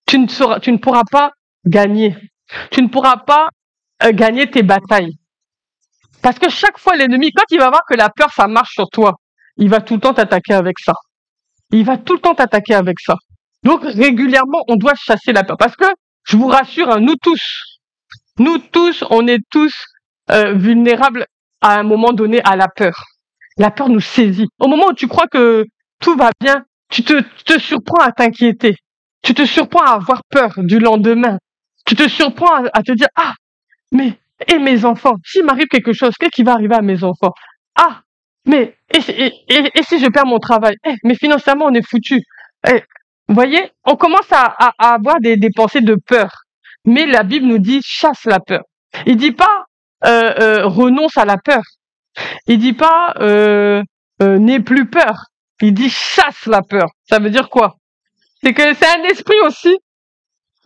Speaker 1: tu ne pourras pas gagner. Tu ne pourras pas gagner tes batailles. Parce que chaque fois, l'ennemi, quand il va voir que la peur, ça marche sur toi, il va tout le temps t'attaquer avec ça. Il va tout le temps t'attaquer avec ça. Donc, régulièrement, on doit chasser la peur. Parce que, je vous rassure, hein, nous tous, on est tous vulnérables à un moment donné à la peur. La peur nous saisit. Au moment où tu crois que tout va bien, tu te surprends à t'inquiéter. Tu te surprends à avoir peur du lendemain. Tu te surprends à te dire, ah, mais, et mes enfants, s'il m'arrive quelque chose, qu'est-ce qui va arriver à mes enfants? Ah, mais, et si je perds mon travail? Mais financièrement, on est foutu. Vous voyez, on commence à avoir des pensées de peur. Mais la Bible nous dit, chasse la peur. Il dit pas, renonce à la peur. Il dit pas, n'aie plus peur. Il dit, chasse la peur. Ça veut dire quoi? C'est que c'est un esprit aussi.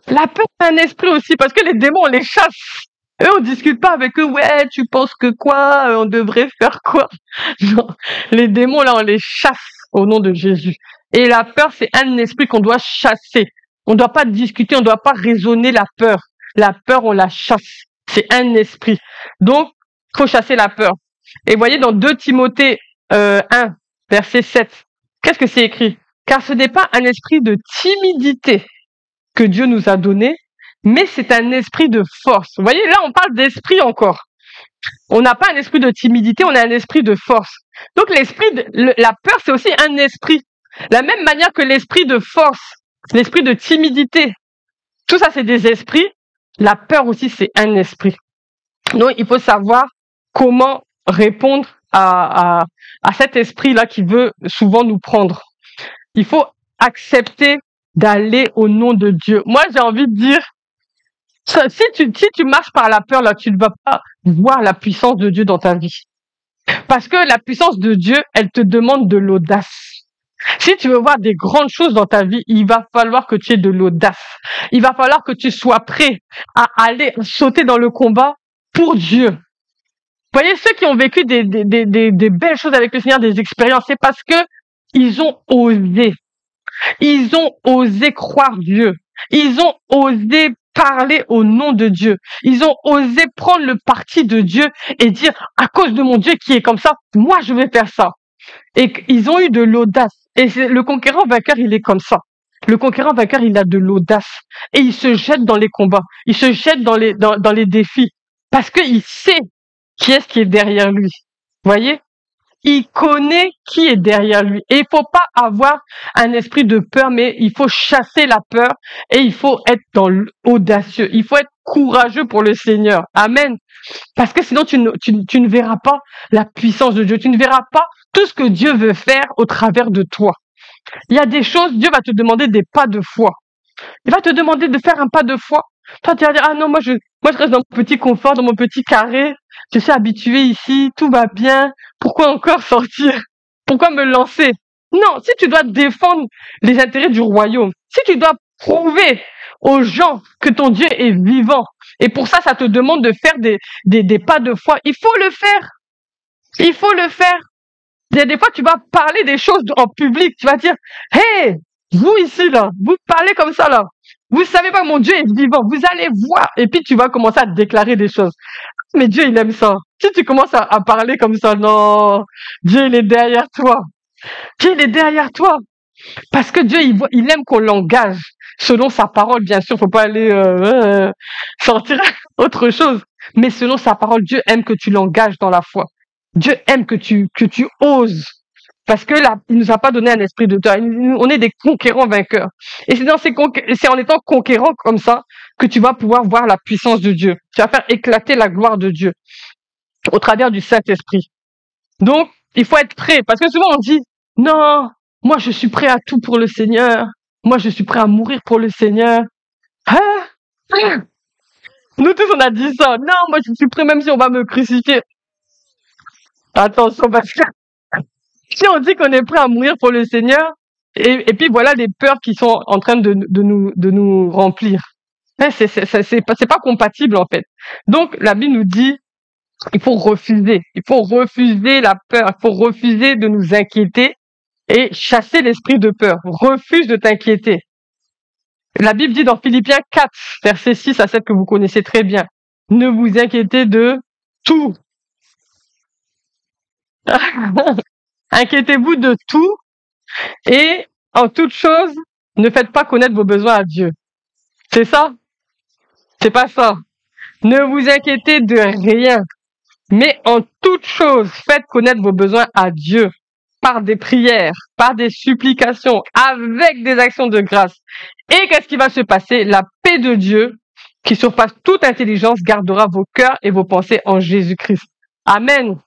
Speaker 1: La peur, c'est un esprit aussi, parce que les démons, on les chasse. Eux, on discute pas avec eux, ouais, tu penses que quoi, on devrait faire quoi? Non. Les démons, là, on les chasse au nom de Jésus. Et la peur, c'est un esprit qu'on doit chasser. On doit pas discuter, on doit pas raisonner la peur. La peur, on la chasse. C'est un esprit. Donc, faut chasser la peur. Et voyez, dans 2 Timothée 1, verset 7, Qu'est-ce que c'est écrit? Car ce n'est pas un esprit de timidité que Dieu nous a donné, mais c'est un esprit de force. Vous voyez, là, on parle d'esprit encore. On n'a pas un esprit de timidité, on a un esprit de force. Donc, la peur, c'est aussi un esprit. La même manière que l'esprit de force, l'esprit de timidité, tout ça, c'est des esprits. La peur aussi, c'est un esprit. Donc, il faut savoir comment répondre à cet esprit-là qui veut souvent nous prendre. Il faut accepter d'aller au nom de Dieu. Moi, j'ai envie de dire, si tu marches par la peur, là, tu ne vas pas voir la puissance de Dieu dans ta vie. Parce que la puissance de Dieu, elle te demande de l'audace. Si tu veux voir des grandes choses dans ta vie, il va falloir que tu aies de l'audace. Il va falloir que tu sois prêt à aller sauter dans le combat pour Dieu. Vous voyez, ceux qui ont vécu des belles choses avec le Seigneur, des expériences, c'est parce que ils ont osé. Ils ont osé croire Dieu. Ils ont osé parler au nom de Dieu. Ils ont osé prendre le parti de Dieu et dire, à cause de mon Dieu qui est comme ça, moi je vais faire ça. Et ils ont eu de l'audace. Et le conquérant vainqueur, il est comme ça. Le conquérant vainqueur, il a de l'audace. Et il se jette dans les combats. Il se jette dans les défis. Parce qu'il sait qui est derrière lui. Vous voyez? Il connaît qui est derrière lui. Et il faut pas avoir un esprit de peur, mais il faut chasser la peur et il faut être dans l'audacieux. Il faut être courageux pour le Seigneur. Amen. Parce que sinon, tu ne verras pas la puissance de Dieu. Tu ne verras pas tout ce que Dieu veut faire au travers de toi. Il y a des choses, Dieu va te demander des pas de foi. Il va te demander de faire un pas de foi. Toi, tu vas dire, ah non, moi je reste dans mon petit confort, dans mon petit carré. Je suis habitué ici, tout va bien. Pourquoi encore sortir? Pourquoi me lancer? Non, si tu dois défendre les intérêts du royaume, si tu dois prouver aux gens que ton Dieu est vivant, et pour ça, ça te demande de faire des pas de foi, il faut le faire. Il faut le faire. Il y a des fois, tu vas parler des choses en public. Tu vas dire, hey, vous ici, là, vous parlez comme ça, là. Vous savez pas, mon Dieu est vivant. Vous allez voir. Et puis, tu vas commencer à déclarer des choses. Mais Dieu, il aime ça. Si tu commences à parler comme ça, non, Dieu, il est derrière toi. Dieu, il est derrière toi. Parce que Dieu, il aime qu'on l'engage selon sa parole, bien sûr. Faut pas aller sortir autre chose. Mais selon sa parole, Dieu aime que tu l'engages dans la foi. Dieu aime que tu oses. Parce que là, il nous a pas donné un esprit de peur. On est des conquérants vainqueurs. Et c'est en étant conquérant comme ça que tu vas pouvoir voir la puissance de Dieu. Tu vas faire éclater la gloire de Dieu au travers du Saint-Esprit. Donc, il faut être prêt. Parce que souvent on dit, non, moi je suis prêt à tout pour le Seigneur. Moi je suis prêt à mourir pour le Seigneur. Hein? Nous tous on a dit ça. Non, moi je suis prêt même si on va me crucifier. Attention, parce que si on dit qu'on est prêt à mourir pour le Seigneur, et puis voilà les peurs qui sont en train de nous remplir. C'est pas compatible en fait. Donc la Bible nous dit, il faut refuser la peur, il faut refuser de nous inquiéter et chasser l'esprit de peur. Refuse de t'inquiéter. La Bible dit dans Philippiens 4, versets 6 à 7 que vous connaissez très bien, ne vous inquiétez de tout. Inquiétez-vous de tout et en toute chose, ne faites pas connaître vos besoins à Dieu. C'est ça? C'est pas ça. Ne vous inquiétez de rien, mais en toute chose, faites connaître vos besoins à Dieu par des prières, par des supplications, avec des actions de grâce. Et qu'est-ce qui va se passer? La paix de Dieu, qui surpasse toute intelligence, gardera vos cœurs et vos pensées en Jésus-Christ. Amen.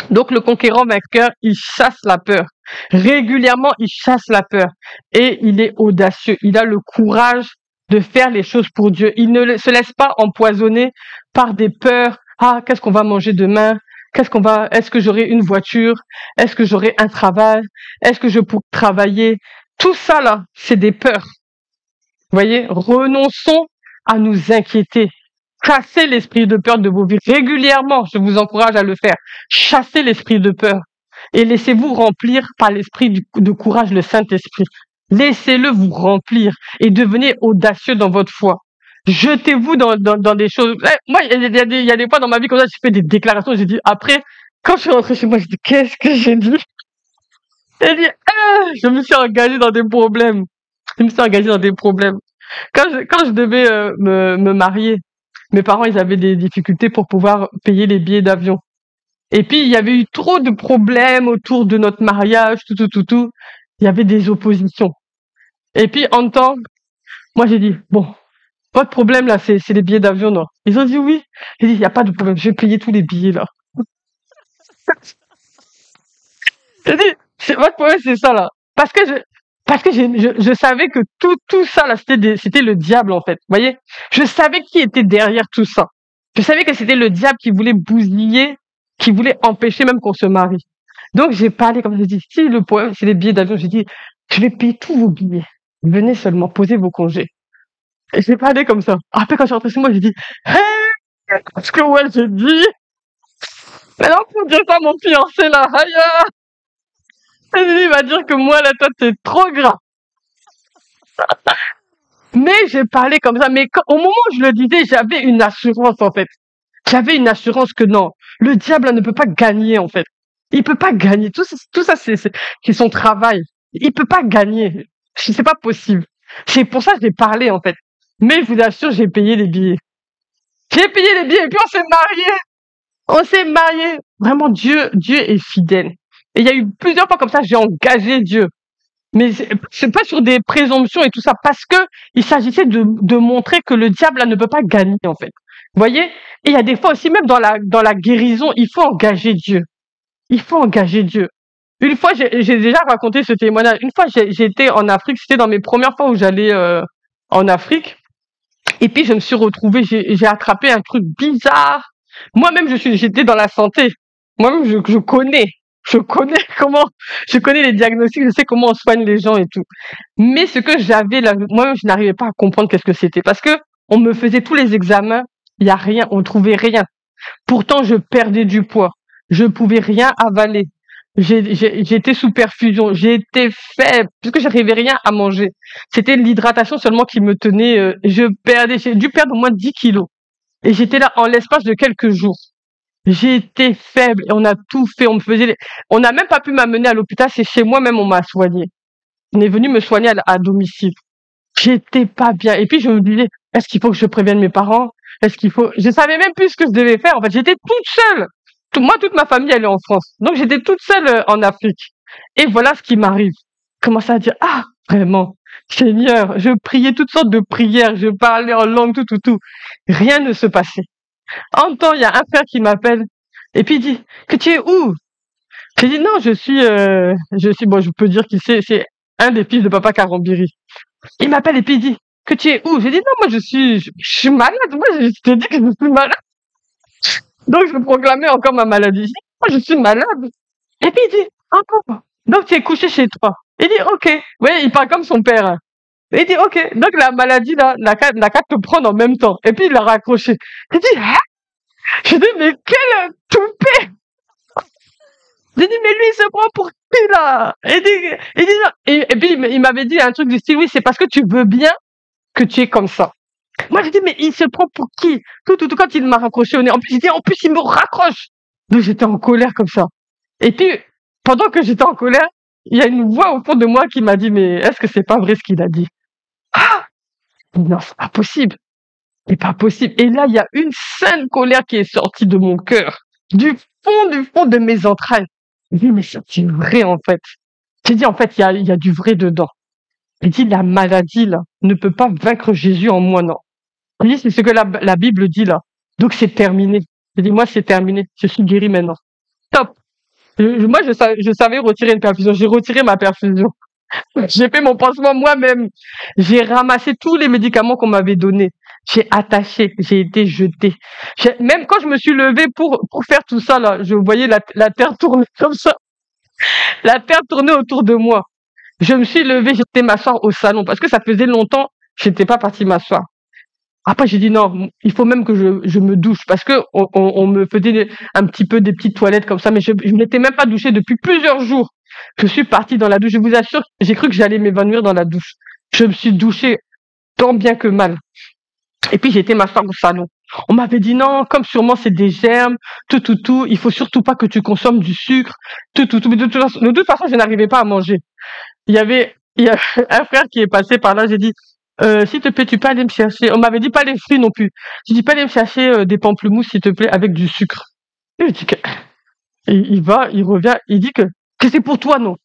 Speaker 1: Donc le conquérant vainqueur, il chasse la peur. Régulièrement, il chasse la peur. Et il est audacieux. Il a le courage de faire les choses pour Dieu. Il ne se laisse pas empoisonner par des peurs. Ah, qu'est-ce qu'on va manger demain? Est-ce que j'aurai une voiture? Est-ce que j'aurai un travail? Est-ce que je pourrai travailler? Tout ça là, c'est des peurs. Vous voyez? Renonçons à nous inquiéter. Chassez l'esprit de peur de vos vies. Régulièrement, je vous encourage à le faire. Chassez l'esprit de peur. Et laissez-vous remplir par l'esprit de courage, le Saint-Esprit. Laissez-le vous remplir et devenez audacieux dans votre foi. Jetez-vous dans des choses. Moi, il y a des fois dans ma vie comme ça, j'ai fait des déclarations, j'ai dit, après, quand je suis rentrée chez moi, j'ai dit, qu'est-ce que j'ai dit? J'ai dit, je me suis engagée dans des problèmes. Je me suis engagée dans des problèmes. Quand je devais me marier, mes parents, ils avaient des difficultés pour pouvoir payer les billets d'avion. Et puis, il y avait eu trop de problèmes autour de notre mariage, tout. Il y avait des oppositions. Et puis, en temps, moi, j'ai dit, bon, votre problème, là, c'est les billets d'avion, non? Ils ont dit oui. J'ai dit, il n'y a pas de problème, je vais payer tous les billets, là. J'ai dit, votre problème, c'est ça, là. Parce que je savais que tout ça, là, c'était le diable, en fait. Vous voyez? Je savais qui était derrière tout ça. Je savais que c'était le diable qui voulait bousiller, qui voulait empêcher même qu'on se marie. Donc, j'ai parlé comme ça. J'ai dit, si le problème, c'est les billets d'avion, j'ai dit, je vais payer tous vos billets. Venez seulement poser vos congés. Et j'ai parlé comme ça. Après, quand je suis rentrée chez moi, j'ai dit, hey, ce que ouais, j'ai dit. Maintenant, pour dire ça, mon fiancé, là, aïe, et lui, il va dire que moi, la tête, c'est trop gras. Mais j'ai parlé comme ça. Mais au moment où je le disais, j'avais une assurance, en fait. J'avais une assurance que non, le diable là, ne peut pas gagner, en fait. Il peut pas gagner. Tout ça, c'est son travail. Il peut pas gagner. C'est pas possible. C'est pour ça que j'ai parlé, en fait. Mais je vous assure, j'ai payé les billets. J'ai payé les billets et puis on s'est mariés. On s'est mariés. Vraiment, Dieu est fidèle. Et il y a eu plusieurs fois comme ça, j'ai engagé Dieu. Mais c'est pas sur des présomptions et tout ça, parce que il s'agissait de montrer que le diable là, ne peut pas gagner, en fait. Vous voyez? Et il y a des fois aussi, même dans la guérison, il faut engager Dieu. Il faut engager Dieu. Une fois, j'ai déjà raconté ce témoignage. Une fois, j'étais en Afrique. C'était dans mes premières fois où j'allais en Afrique. Et puis, je me suis retrouvée, j'ai attrapé un truc bizarre. Moi-même, j'étais dans la santé. Moi-même, je connais comment, je connais les diagnostics, je sais comment on soigne les gens et tout. Mais ce que j'avais là, moi-même, je n'arrivais pas à comprendre qu'est-ce que c'était. Parce que on me faisait tous les examens, il y a rien, on trouvait rien. Pourtant, je perdais du poids. Je pouvais rien avaler. J'étais sous perfusion. J'étais faible puisque j'arrivais rien à manger. C'était l'hydratation seulement qui me tenait. J'ai dû perdre au moins 10 kilos. Et j'étais là en l'espace de quelques jours. J'étais faible et on a tout fait. On n'a même pas pu m'amener à l'hôpital. C'est chez moi même on m'a soigné. On est venu me soigner à domicile. J'étais pas bien. Et puis je me disais, est-ce qu'il faut que je prévienne mes parents? Je savais même plus ce que je devais faire. En fait, j'étais toute seule. Moi, toute ma famille, elle est en France. Donc, j'étais toute seule en Afrique. Et voilà ce qui m'arrive. Je commençais à dire, ah, vraiment, Seigneur, je priais toutes sortes de prières, je parlais en langue, tout. Rien ne se passait. En même temps, il y a un frère qui m'appelle. Et puis il dit, que tu es où? J'ai dit, non, bon, je peux dire qui c'est un des fils de papa Karambiri. Il m'appelle et puis il dit, que tu es où? J'ai dit, non, moi, je suis malade. Moi, je te dis que je suis malade. Donc, je proclamais encore ma maladie. Je dis, moi, je suis malade. Et puis, il dit, encore. Donc, tu es couché chez toi. Il dit, ok. Oui, il parle comme son père. Hein. Et il dit, ok. Donc, la maladie, là, n'a qu'à te prendre en même temps. Et puis, il l'a raccroché. Il dit, hein? Je dis, mais quel toupet! J'ai dit, mais lui, il se prend pour qui, là? Et puis, il m'avait dit un truc du style, oui, c'est parce que tu veux bien que tu es comme ça. Moi, j'ai dit, mais il se prend pour qui? Tout, quand il m'a raccroché au nez. En plus, il me raccroche. Donc, j'étais en colère comme ça. Et puis, pendant que j'étais en colère, il y a une voix au fond de moi qui m'a dit, mais est-ce que c'est pas vrai ce qu'il a dit? Ah! Non, c'est pas possible. C'est pas possible. Et là, il y a une sainte colère qui est sortie de mon cœur. Du fond de mes entrailles. J'ai dit, mais c'est vrai, en fait. J'ai dit, en fait, il y a du vrai dedans. J'ai dit, la maladie, là, ne peut pas vaincre Jésus en moi, non. J'ai dit, c'est ce que la Bible dit, là. Donc, c'est terminé. J'ai dit, moi, c'est terminé. Je suis guéri maintenant. Top. Moi, je savais retirer une perfusion. J'ai retiré ma perfusion. J'ai fait mon pansement moi-même. J'ai ramassé tous les médicaments qu'on m'avait donnés. J'ai attaché. J'ai été jetée. Même quand je me suis levée pour faire tout ça, là, je voyais la terre tourner comme ça. La terre tournait autour de moi. Je me suis levée, j'étais m'asseoir au salon parce que ça faisait longtemps que j'étais pas partie m'asseoir. Après, j'ai dit non, il faut même que je me douche parce que on me faisait un petit peu des petites toilettes comme ça, mais je m'étais même pas douchée depuis plusieurs jours. Je suis partie dans la douche. Je vous assure, j'ai cru que j'allais m'évanouir dans la douche. Je me suis douchée tant bien que mal. Et puis, j'ai été m'asseoir au salon. On m'avait dit non, comme sûrement c'est des germes, tout, il faut surtout pas que tu consommes du sucre, tout. Mais de toute façon, je n'arrivais pas à manger. il y a un frère qui est passé par là, j'ai dit, s'il te plaît, tu peux aller me chercher. On m'avait dit pas les fruits non plus. J'ai dit, pas aller me chercher des pamplemousses, s'il te plaît, avec du sucre. Et je dis que, et il va, il revient, il dit que c'est pour toi, non.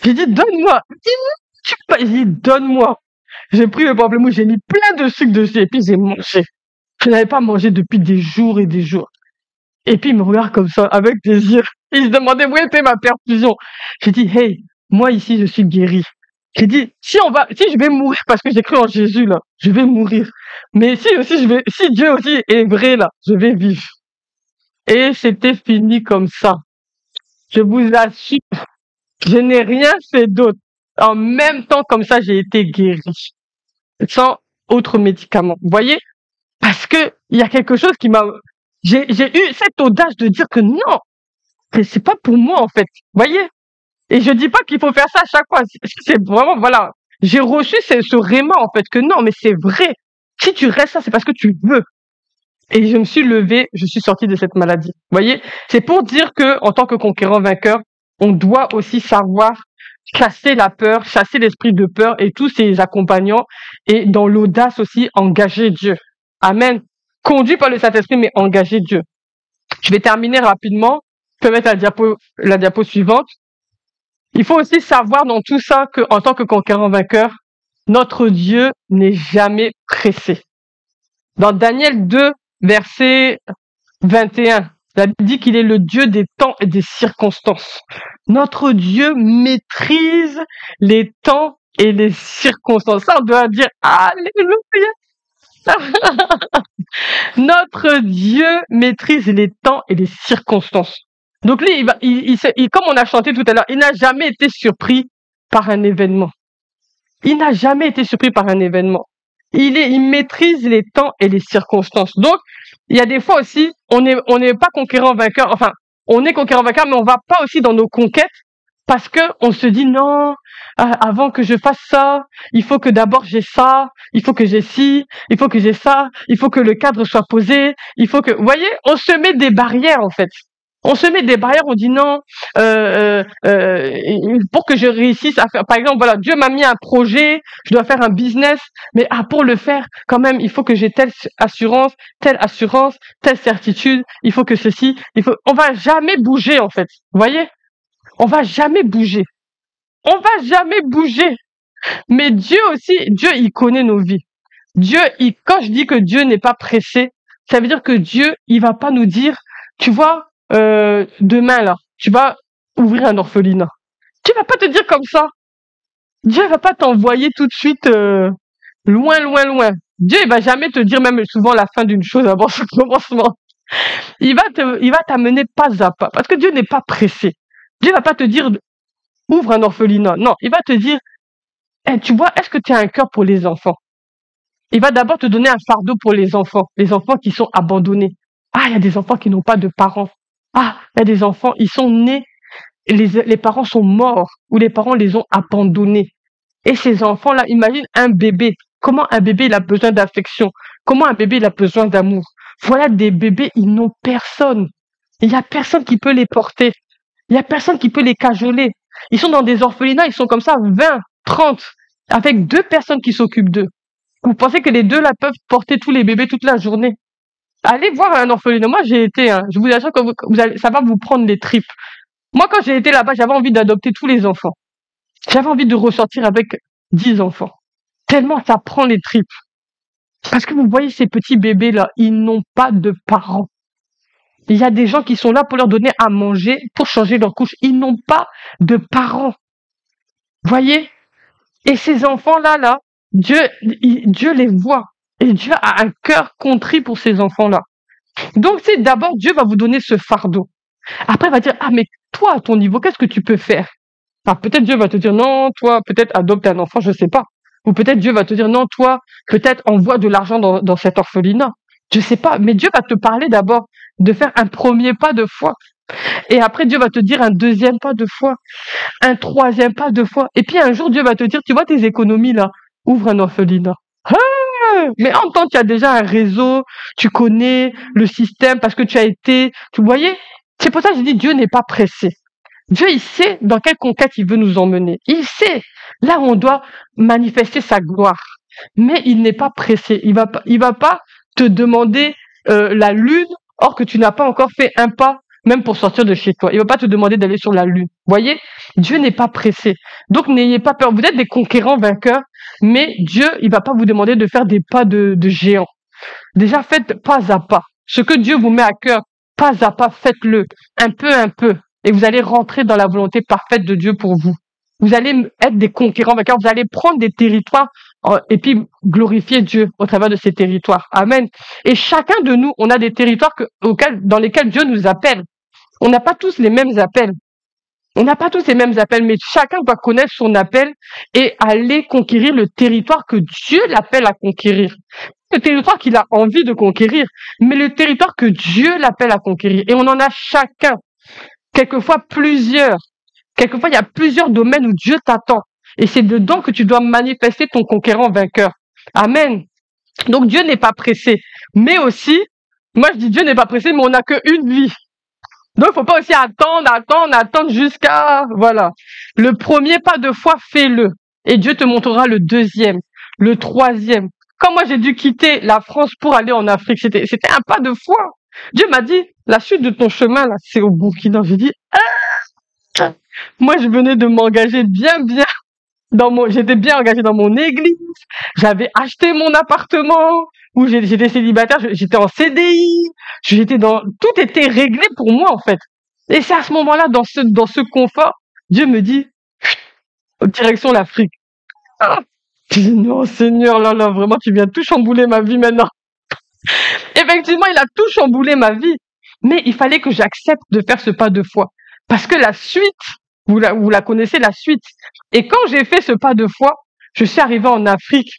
Speaker 1: J'ai dit, donne-moi. Il dit, non, j'ai dit, donne-moi. J'ai pris le pamplemousse, j'ai mis plein de sucre dessus, et puis j'ai mangé. Je n'avais pas mangé depuis des jours et des jours. Et puis il me regarde comme ça, avec des yeux. Il se demandait où était ma perfusion. J'ai dit, hey, moi ici, je suis guéri. J'ai dit, si je vais mourir parce que j'ai cru en Jésus, là, je vais mourir. Mais si Dieu aussi est vrai, là, je vais vivre. Et c'était fini comme ça. Je vous assure, je n'ai rien fait d'autre. En même temps, comme ça, j'ai été guéri. Sans autre médicament. Vous voyez? Parce que il y a quelque chose qui m'a, j'ai eu cette audace de dire que non, que c'est pas pour moi, en fait. Vous voyez? Et je dis pas qu'il faut faire ça à chaque fois. C'est vraiment, voilà. J'ai reçu ce réma, en fait, que non, mais c'est vrai. Si tu restes ça, c'est parce que tu veux. Et je me suis levée, je suis sortie de cette maladie. Vous voyez? C'est pour dire que, en tant que conquérant vainqueur, on doit aussi savoir chasser la peur, chasser l'esprit de peur et tous ses accompagnants et dans l'audace aussi engager Dieu. Amen. Conduit par le Saint-Esprit, mais engager Dieu. Je vais terminer rapidement. Je peux mettre la diapo suivante. Il faut aussi savoir dans tout ça que, en tant que conquérant vainqueur, notre Dieu n'est jamais pressé. Dans Daniel 2, verset 21, la Bible dit qu'il est le Dieu des temps et des circonstances. Notre Dieu maîtrise les temps et les circonstances. Ça, on doit dire Alléluia. Notre Dieu maîtrise les temps et les circonstances. Donc lui, comme on a chanté tout à l'heure, il n'a jamais été surpris par un événement. Il n'a jamais été surpris par un événement. Il maîtrise les temps et les circonstances. Donc, il y a des fois aussi, on n'est pas conquérant vainqueur. Enfin, on est conquérant vainqueur, mais on va pas aussi dans nos conquêtes parce que on se dit non, avant que je fasse ça, il faut que d'abord j'ai ça, il faut que j'ai ci, il faut que j'ai ça, il faut que le cadre soit posé, il faut que, vous voyez, on se met des barrières en fait. On se met des barrières, on dit non, pour que je réussisse à faire, par exemple, voilà, Dieu m'a mis un projet, je dois faire un business, mais pour le faire, quand même, il faut que j'ai telle assurance, telle certitude, il faut que ceci, on va jamais bouger, en fait. Vous voyez? On va jamais bouger. On va jamais bouger. Mais Dieu aussi, Dieu, il connaît nos vies. Dieu, quand je dis que Dieu n'est pas pressé, ça veut dire que Dieu, il va pas nous dire, tu vois, demain là, tu vas ouvrir un orphelinat. Dieu va pas te dire comme ça. Dieu va pas t'envoyer tout de suite loin, loin, loin. Dieu il va jamais te dire même souvent la fin d'une chose avant son commencement. Il va t'amener pas à pas parce que Dieu n'est pas pressé. Dieu va pas te dire ouvre un orphelinat. Non, il va te dire tu vois, est-ce que tu as un cœur pour les enfants? Il va d'abord te donner un fardeau pour les enfants qui sont abandonnés. Il y a des enfants qui n'ont pas de parents. Il y a des enfants, ils sont nés, les parents sont morts ou les parents les ont abandonnés. Et ces enfants-là, imagine un bébé. Comment un bébé il a besoin d'affection? Comment un bébé il a besoin d'amour? Voilà des bébés, ils n'ont personne. Il n'y a personne qui peut les porter. Il n'y a personne qui peut les cajoler. Ils sont dans des orphelinats, ils sont comme ça 20, 30, avec 2 personnes qui s'occupent d'eux. Vous pensez que les 2 là peuvent porter tous les bébés toute la journée? Allez voir un orphelinat. Moi, j'ai été, je vous assure que ça va vous prendre les tripes. Moi, quand j'ai été là-bas, j'avais envie d'adopter tous les enfants. J'avais envie de ressortir avec 10 enfants. Tellement ça prend les tripes. Parce que vous voyez ces petits bébés-là, ils n'ont pas de parents. Il y a des gens qui sont là pour leur donner à manger, pour changer leur couche. Ils n'ont pas de parents. Voyez? Et ces enfants-là, Dieu les voit. Et Dieu a un cœur contrit pour ces enfants-là. Donc, c'est d'abord Dieu va vous donner ce fardeau. Après, il va dire, mais toi, à ton niveau, qu'est-ce que tu peux faire? Peut-être Dieu va te dire, non, toi, peut-être adopte un enfant, je sais pas. Ou peut-être Dieu va te dire, non, toi, peut-être envoie de l'argent dans cet orphelinat. Je sais pas. Mais Dieu va te parler d'abord de faire un premier pas de foi. Et après, Dieu va te dire un deuxième pas de foi. Un troisième pas de foi. Et puis, un jour, Dieu va te dire, tu vois tes économies, là, ouvre un orphelinat. Mais en tant qu'il y a déjà un réseau, tu connais le système parce que tu as été, tu voyais. C'est pour ça que je dis Dieu n'est pas pressé. Dieu, il sait dans quelle conquête il veut nous emmener. Il sait là où on doit manifester sa gloire. Mais il n'est pas pressé. Il va pas te demander la lune, or que tu n'as pas encore fait un pas, même pour sortir de chez toi. Il va pas te demander d'aller sur la lune. Voyez, Dieu n'est pas pressé. Donc n'ayez pas peur. Vous êtes des conquérants vainqueurs, mais Dieu, il va pas vous demander de faire des pas de géant. Déjà, faites pas à pas. Ce que Dieu vous met à cœur, pas à pas, faites-le, un peu, et vous allez rentrer dans la volonté parfaite de Dieu pour vous. Vous allez être des conquérants vainqueurs, vous allez prendre des territoires et puis glorifier Dieu au travers de ces territoires. Amen. Et chacun de nous, on a des territoires dans lesquels Dieu nous appelle. On n'a pas tous les mêmes appels. On n'a pas tous les mêmes appels, mais chacun doit connaître son appel et aller conquérir le territoire que Dieu l'appelle à conquérir. Le territoire qu'il a envie de conquérir, mais le territoire que Dieu l'appelle à conquérir. Et on en a chacun, quelquefois plusieurs. Quelquefois, il y a plusieurs domaines où Dieu t'attend. Et c'est dedans que tu dois manifester ton conquérant vainqueur. Amen. Donc Dieu n'est pas pressé. Mais aussi, moi je dis Dieu n'est pas pressé, mais on n'a qu'une vie. Donc il faut pas aussi attendre jusqu'à... Voilà. Le premier pas de foi, fais-le. Et Dieu te montrera le deuxième, le troisième. Quand moi j'ai dû quitter la France pour aller en Afrique, c'était un pas de foi. Dieu m'a dit, la suite de ton chemin, là, c'est au Burkina. J'ai dit, ah! Moi je venais de m'engager bien j'étais bien engagé dans mon église. J'avais acheté mon appartement où j'étais célibataire, j'étais en CDI, tout était réglé pour moi, en fait. Et c'est à ce moment-là, dans ce confort, Dieu me dit, direction l'Afrique. Ah! Je dis, non, Seigneur, là, vraiment, tu viens tout chambouler ma vie maintenant. Effectivement, il a tout chamboulé ma vie. Mais il fallait que j'accepte de faire ce pas de foi. Parce que la suite, vous la connaissez, la suite. Et quand j'ai fait ce pas de foi, je suis arrivé en Afrique.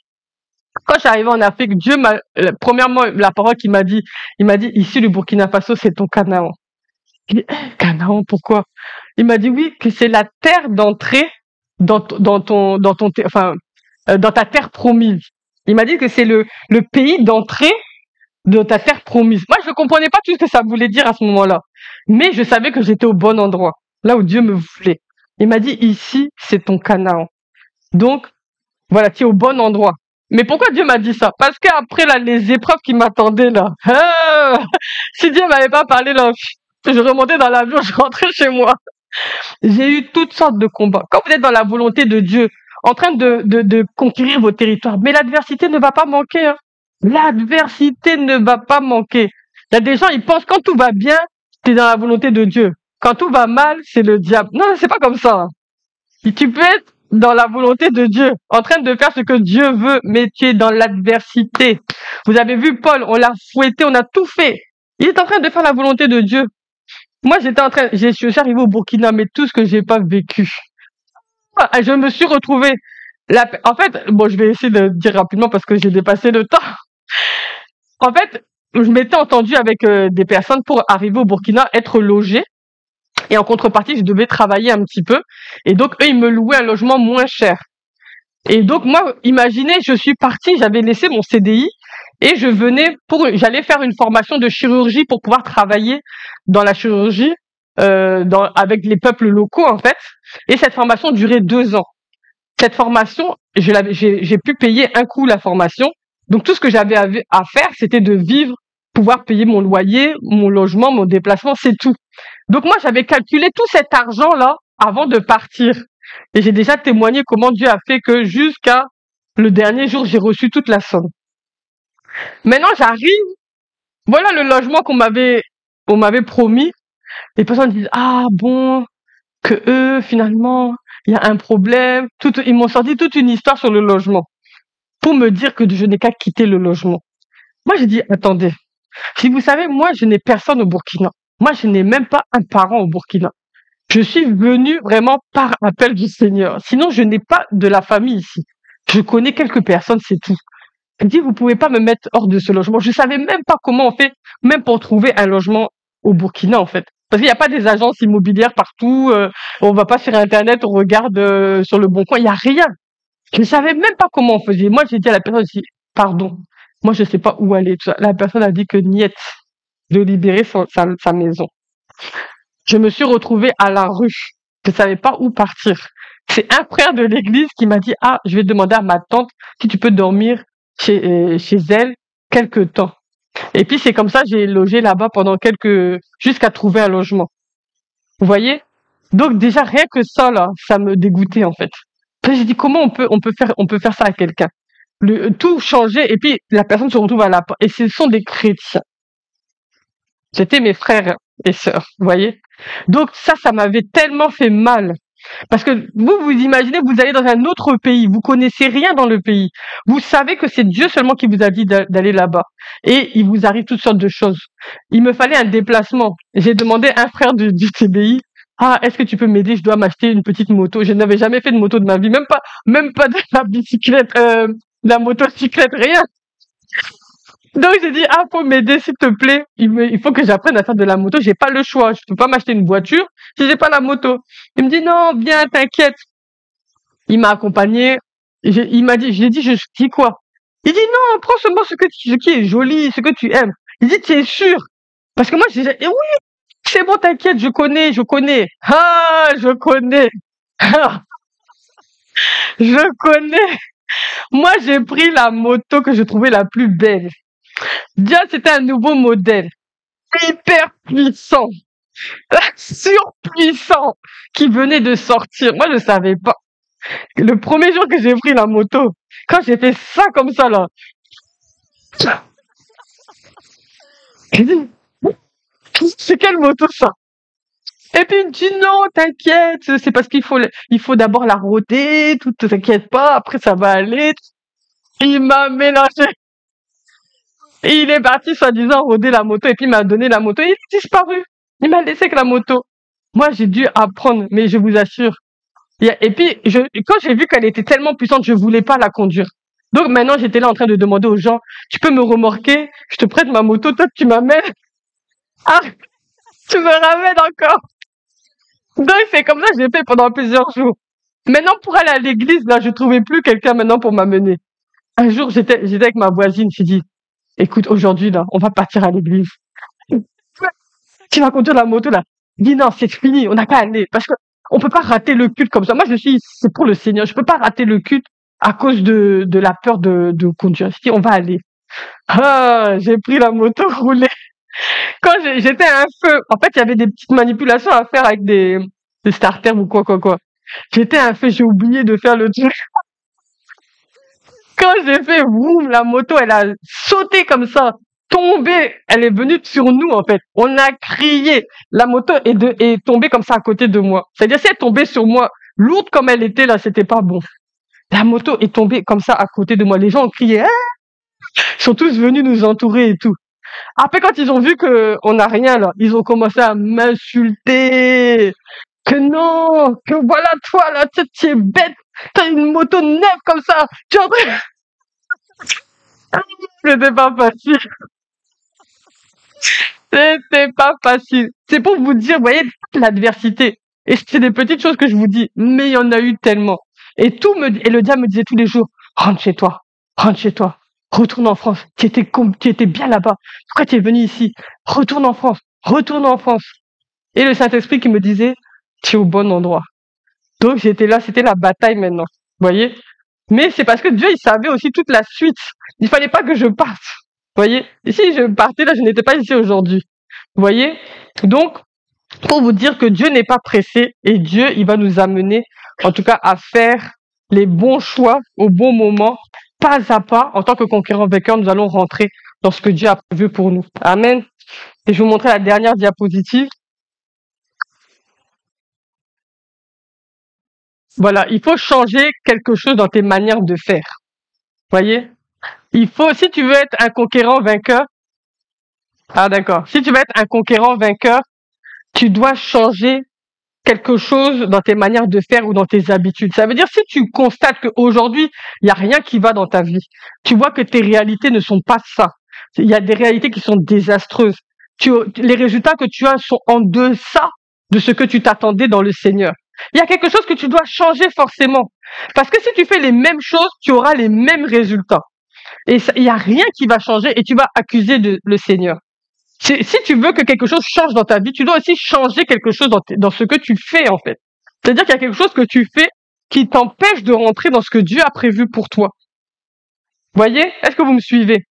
Speaker 1: Quand je suis arrivé en Afrique, Dieu premièrement, la parole qu'il m'a dit, il m'a dit, ici, le Burkina Faso, c'est ton Canaan. Je dis, Canaan, pourquoi? Il m'a dit, oui, que c'est la terre d'entrée dans ta terre promise. Il m'a dit que c'est le pays d'entrée de ta terre promise. Moi, je ne comprenais pas tout ce que ça voulait dire à ce moment-là. Mais je savais que j'étais au bon endroit, là où Dieu me voulait. Il m'a dit, ici, c'est ton Canaan. Donc, voilà, tu es au bon endroit. Mais pourquoi Dieu m'a dit ça? Parce qu'après, là, les épreuves qui m'attendaient, là, si Dieu m'avait pas parlé, là, je remontais dans l'avion, je rentrais chez moi. J'ai eu toutes sortes de combats. Quand vous êtes dans la volonté de Dieu, en train de conquérir vos territoires, mais l'adversité ne va pas manquer, hein. L'adversité ne va pas manquer. Il y a des gens, ils pensent quand tout va bien, tu es dans la volonté de Dieu. Quand tout va mal, c'est le diable. Non, c'est pas comme ça, hein. Tu peux être dans la volonté de Dieu, en train de faire ce que Dieu veut, mais tu es dans l'adversité. Vous avez vu Paul, on l'a fouetté, on a tout fait. Il est en train de faire la volonté de Dieu. Moi, je suis arrivé au Burkina, mais tout ce que j'ai pas vécu. Je me suis retrouvé. En fait, bon, je vais essayer de dire rapidement parce que j'ai dépassé le temps. En fait, je m'étais entendu avec des personnes pour arriver au Burkina, être logé. Et en contrepartie, je devais travailler un petit peu. Et donc, eux, ils me louaient un logement moins cher. Et donc, moi, imaginez, je suis partie, j'avais laissé mon CDI et j'allais faire une formation de chirurgie pour pouvoir travailler dans la chirurgie, avec les peuples locaux, en fait. Et cette formation durait 2 ans. Cette formation, j'ai pu payer un coup la formation. Donc, tout ce que j'avais à faire, c'était de vivre, pouvoir payer mon loyer, mon logement, mon déplacement, c'est tout. Donc, moi, j'avais calculé tout cet argent-là avant de partir. Et j'ai déjà témoigné comment Dieu a fait que jusqu'à le dernier jour, j'ai reçu toute la somme. Maintenant, j'arrive, voilà le logement qu'on m'avait promis. Les personnes disent, ah bon, que eux, finalement, il y a un problème. Ils m'ont sorti toute une histoire sur le logement pour me dire que je n'ai qu'à quitter le logement. Moi, j'ai dit, attendez, si vous savez, moi, je n'ai personne au Burkina. Moi, je n'ai même pas un parent au Burkina. Je suis venue vraiment par appel du Seigneur. Sinon, je n'ai pas de la famille ici. Je connais quelques personnes, c'est tout. Elle dit, vous pouvez pas me mettre hors de ce logement. Je savais même pas comment on fait, même pour trouver un logement au Burkina, en fait. Parce qu'il n'y a pas des agences immobilières partout. On va pas sur Internet, on regarde sur le Bon Coin. Il n'y a rien. Je savais même pas comment on faisait. Moi, j'ai dit à la personne, pardon, moi, je sais pas où aller. Tout ça. La personne a dit que niette de libérer sa maison. Je me suis retrouvée à la rue. Je savais pas où partir. C'est un frère de l'église qui m'a dit, ah, je vais demander à ma tante si tu peux dormir chez elle quelque temps. Et puis c'est comme ça, j'ai logé là-bas pendant jusqu'à trouver un logement. Vous voyez? Donc déjà rien que ça là, ça me dégoûtait en fait. Puis j'ai dit comment on peut faire ça à quelqu'un. Tout changer et puis la personne se retrouve à la porte. Et ce sont des chrétiens. C'était mes frères et sœurs, vous voyez? Donc ça m'avait tellement fait mal. Parce que vous imaginez, vous allez dans un autre pays, vous connaissez rien dans le pays. Vous savez que c'est Dieu seulement qui vous a dit d'aller là-bas. Et il vous arrive toutes sortes de choses. Il me fallait un déplacement. J'ai demandé à un frère du TBI, ah, est-ce que tu peux m'aider? Je dois m'acheter une petite moto. Je n'avais jamais fait de moto de ma vie, même pas de la bicyclette, de la motocyclette, rien. Donc j'ai dit, ah, faut m'aider s'il te plaît. Il faut que j'apprenne à faire de la moto. J'ai pas le choix. Je peux pas m'acheter une voiture si j'ai pas la moto. Il me dit non, viens, t'inquiète. Il m'a accompagné. Il m'a dit, je lui ai dit, je dis quoi? Il dit non, prends seulement ce qui est joli, ce que tu aimes. Il dit, tu es sûr? Parce que moi, j'ai dit, eh oui, c'est bon, t'inquiète, je connais. Ah, je connais. Ah, je connais. Moi, j'ai pris la moto que je trouvais la plus belle. Déjà, c'était un nouveau modèle. Hyper puissant. Surpuissant. Qui venait de sortir. Moi, je savais pas. Le premier jour que j'ai pris la moto, quand j'ai fait ça comme ça, là, j'ai dit, c'est quelle moto ça? Et puis il me dit non, t'inquiète, c'est parce qu'il faut d'abord la rôder, tout, t'inquiète pas, après ça va aller. Il m'a mélangé. Et il est parti soi-disant rôder la moto et puis il m'a donné la moto et il est disparu. Il m'a laissé que la moto. Moi, j'ai dû apprendre, mais je vous assure. Et puis, quand j'ai vu qu'elle était tellement puissante, je voulais pas la conduire. Donc maintenant, j'étais là en train de demander aux gens, tu peux me remorquer? Je te prête ma moto, toi tu m'amènes. Ah, tu me ramènes encore. Donc c'est comme ça que j'ai fait pendant plusieurs jours. Maintenant, pour aller à l'église, là, je trouvais plus quelqu'un maintenant pour m'amener. Un jour, j'étais avec ma voisine, j'ai dit, écoute, aujourd'hui, là, on va partir à l'église. Tu vas conduire la moto, là. Il dit non, c'est fini, on n'a qu'à aller. Parce que on peut pas rater le culte comme ça. Moi, c'est pour le Seigneur. Je peux pas rater le culte à cause de la peur de conduire. Je dis, on va aller. Ah, j'ai pris la moto roulée. Quand j'étais à un feu, en fait, il y avait des petites manipulations à faire avec des starters ou quoi. J'étais à un feu, j'ai oublié de faire le truc. Quand j'ai fait vroom, la moto, elle a sauté comme ça, tombé, elle est venue sur nous, en fait. On a crié. La moto est tombée comme ça à côté de moi. C'est-à-dire, si elle tombait sur moi, lourde comme elle était, là, c'était pas bon. La moto est tombée comme ça à côté de moi. Les gens ont crié, hein, ils sont tous venus nous entourer et tout. Après, quand ils ont vu que on n'a rien, là, ils ont commencé à m'insulter. Que non, que voilà, toi, là, tu es bête. T'as une moto neuve comme ça. Tu es en train... C'était pas facile. C'était pas facile. C'est pour vous dire, vous voyez, l'adversité. Et c'est des petites choses que je vous dis, mais il y en a eu tellement. Et le diable me disait tous les jours, rentre chez toi, retourne en France. Tu étais bien là-bas. Pourquoi tu es venu ici? Retourne en France. Et le Saint-Esprit qui me disait, tu es au bon endroit. Donc j'étais là, c'était la bataille maintenant. Vous voyez? Mais c'est parce que Dieu, il savait aussi toute la suite. Il fallait pas que je parte. Vous voyez? Et si je partais là, je n'étais pas ici aujourd'hui. Vous voyez? Donc, pour vous dire que Dieu n'est pas pressé et Dieu, il va nous amener, en tout cas, à faire les bons choix au bon moment, pas à pas. En tant que conquérant vainqueur, nous allons rentrer dans ce que Dieu a prévu pour nous. Amen. Et je vais vous montrer la dernière diapositive. Voilà, il faut changer quelque chose dans tes manières de faire. Voyez? Si tu veux être un conquérant vainqueur, ah d'accord, si tu veux être un conquérant vainqueur, tu dois changer quelque chose dans tes manières de faire ou dans tes habitudes. Ça veut dire si tu constates qu'aujourd'hui, il n'y a rien qui va dans ta vie, tu vois que tes réalités ne sont pas ça. Il y a des réalités qui sont désastreuses. Les résultats que tu as sont en deçà de ce que tu t'attendais dans le Seigneur. Il y a quelque chose que tu dois changer forcément. Parce que si tu fais les mêmes choses, tu auras les mêmes résultats. Et il n'y a rien qui va changer et tu vas accuser le Seigneur. Si tu veux que quelque chose change dans ta vie, tu dois aussi changer quelque chose dans ce que tu fais, en fait. C'est-à-dire qu'il y a quelque chose que tu fais qui t'empêche de rentrer dans ce que Dieu a prévu pour toi. Voyez? Est-ce que vous me suivez?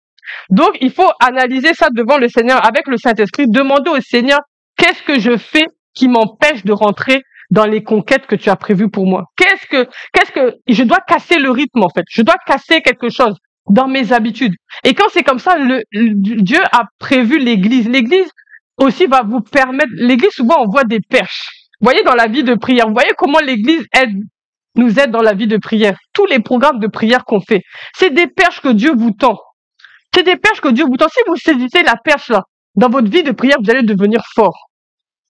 Speaker 1: Donc, il faut analyser ça devant le Seigneur avec le Saint-Esprit. Demander au Seigneur, qu'est-ce que je fais qui m'empêche de rentrer dans les conquêtes que tu as prévues pour moi? Je dois casser le rythme, en fait. Je dois casser quelque chose dans mes habitudes. Et quand c'est comme ça, Dieu a prévu l'église. L'église aussi va vous permettre, l'église, souvent, on voit des perches. Vous voyez, dans la vie de prière, vous voyez comment l'église nous aide dans la vie de prière. Tous les programmes de prière qu'on fait, c'est des perches que Dieu vous tend. C'est des perches que Dieu vous tend. Si vous saisissez la perche là, dans votre vie de prière, vous allez devenir fort.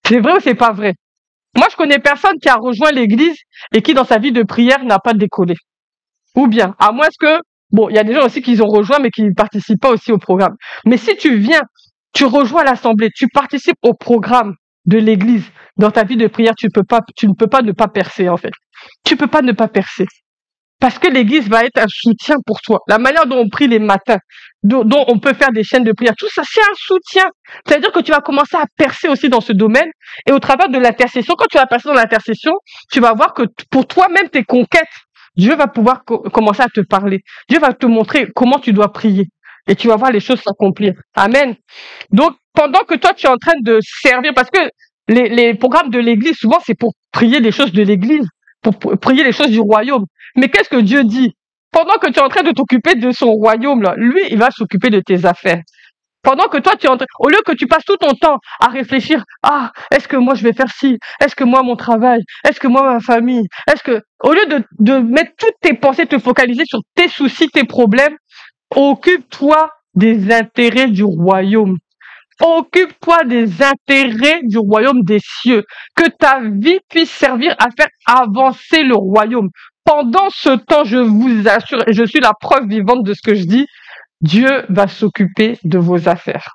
Speaker 1: C'est vrai ou c'est pas vrai? Moi, je connais personne qui a rejoint l'église et qui, dans sa vie de prière, n'a pas décollé. Ou bien, à moins que, bon, il y a des gens aussi qui ont rejoint, mais qui ne participent pas aussi au programme. Mais si tu viens, tu rejoins l'assemblée, tu participes au programme de l'église, dans ta vie de prière, tu ne peux pas ne pas percer, en fait. Tu peux pas ne pas percer. Parce que l'église va être un soutien pour toi. La manière dont on prie les matins, dont on peut faire des chaînes de prière, tout ça, c'est un soutien. C'est-à-dire que tu vas commencer à percer aussi dans ce domaine. Et au travers de l'intercession, quand tu vas percer dans l'intercession, tu vas voir que pour toi-même, tes conquêtes, Dieu va pouvoir commencer à te parler. Dieu va te montrer comment tu dois prier. Et tu vas voir les choses s'accomplir. Amen. Donc, pendant que toi, tu es en train de servir, parce que les programmes de l'église, souvent, c'est pour prier les choses de l'église, pour prier les choses du royaume. Mais qu'est-ce que Dieu dit? Pendant que tu es en train de t'occuper de son royaume, là, lui, il va s'occuper de tes affaires. Pendant que toi, tu es en train, au lieu que tu passes tout ton temps à réfléchir, est-ce que moi je vais faire ci? Est-ce que moi mon travail? Est-ce que moi ma famille? Au lieu de mettre toutes tes pensées, te focaliser sur tes soucis, tes problèmes, occupe-toi des intérêts du royaume. Occupe-toi des intérêts du royaume des cieux. Que ta vie puisse servir à faire avancer le royaume. Pendant ce temps, je vous assure, et je suis la preuve vivante de ce que je dis, Dieu va s'occuper de vos affaires.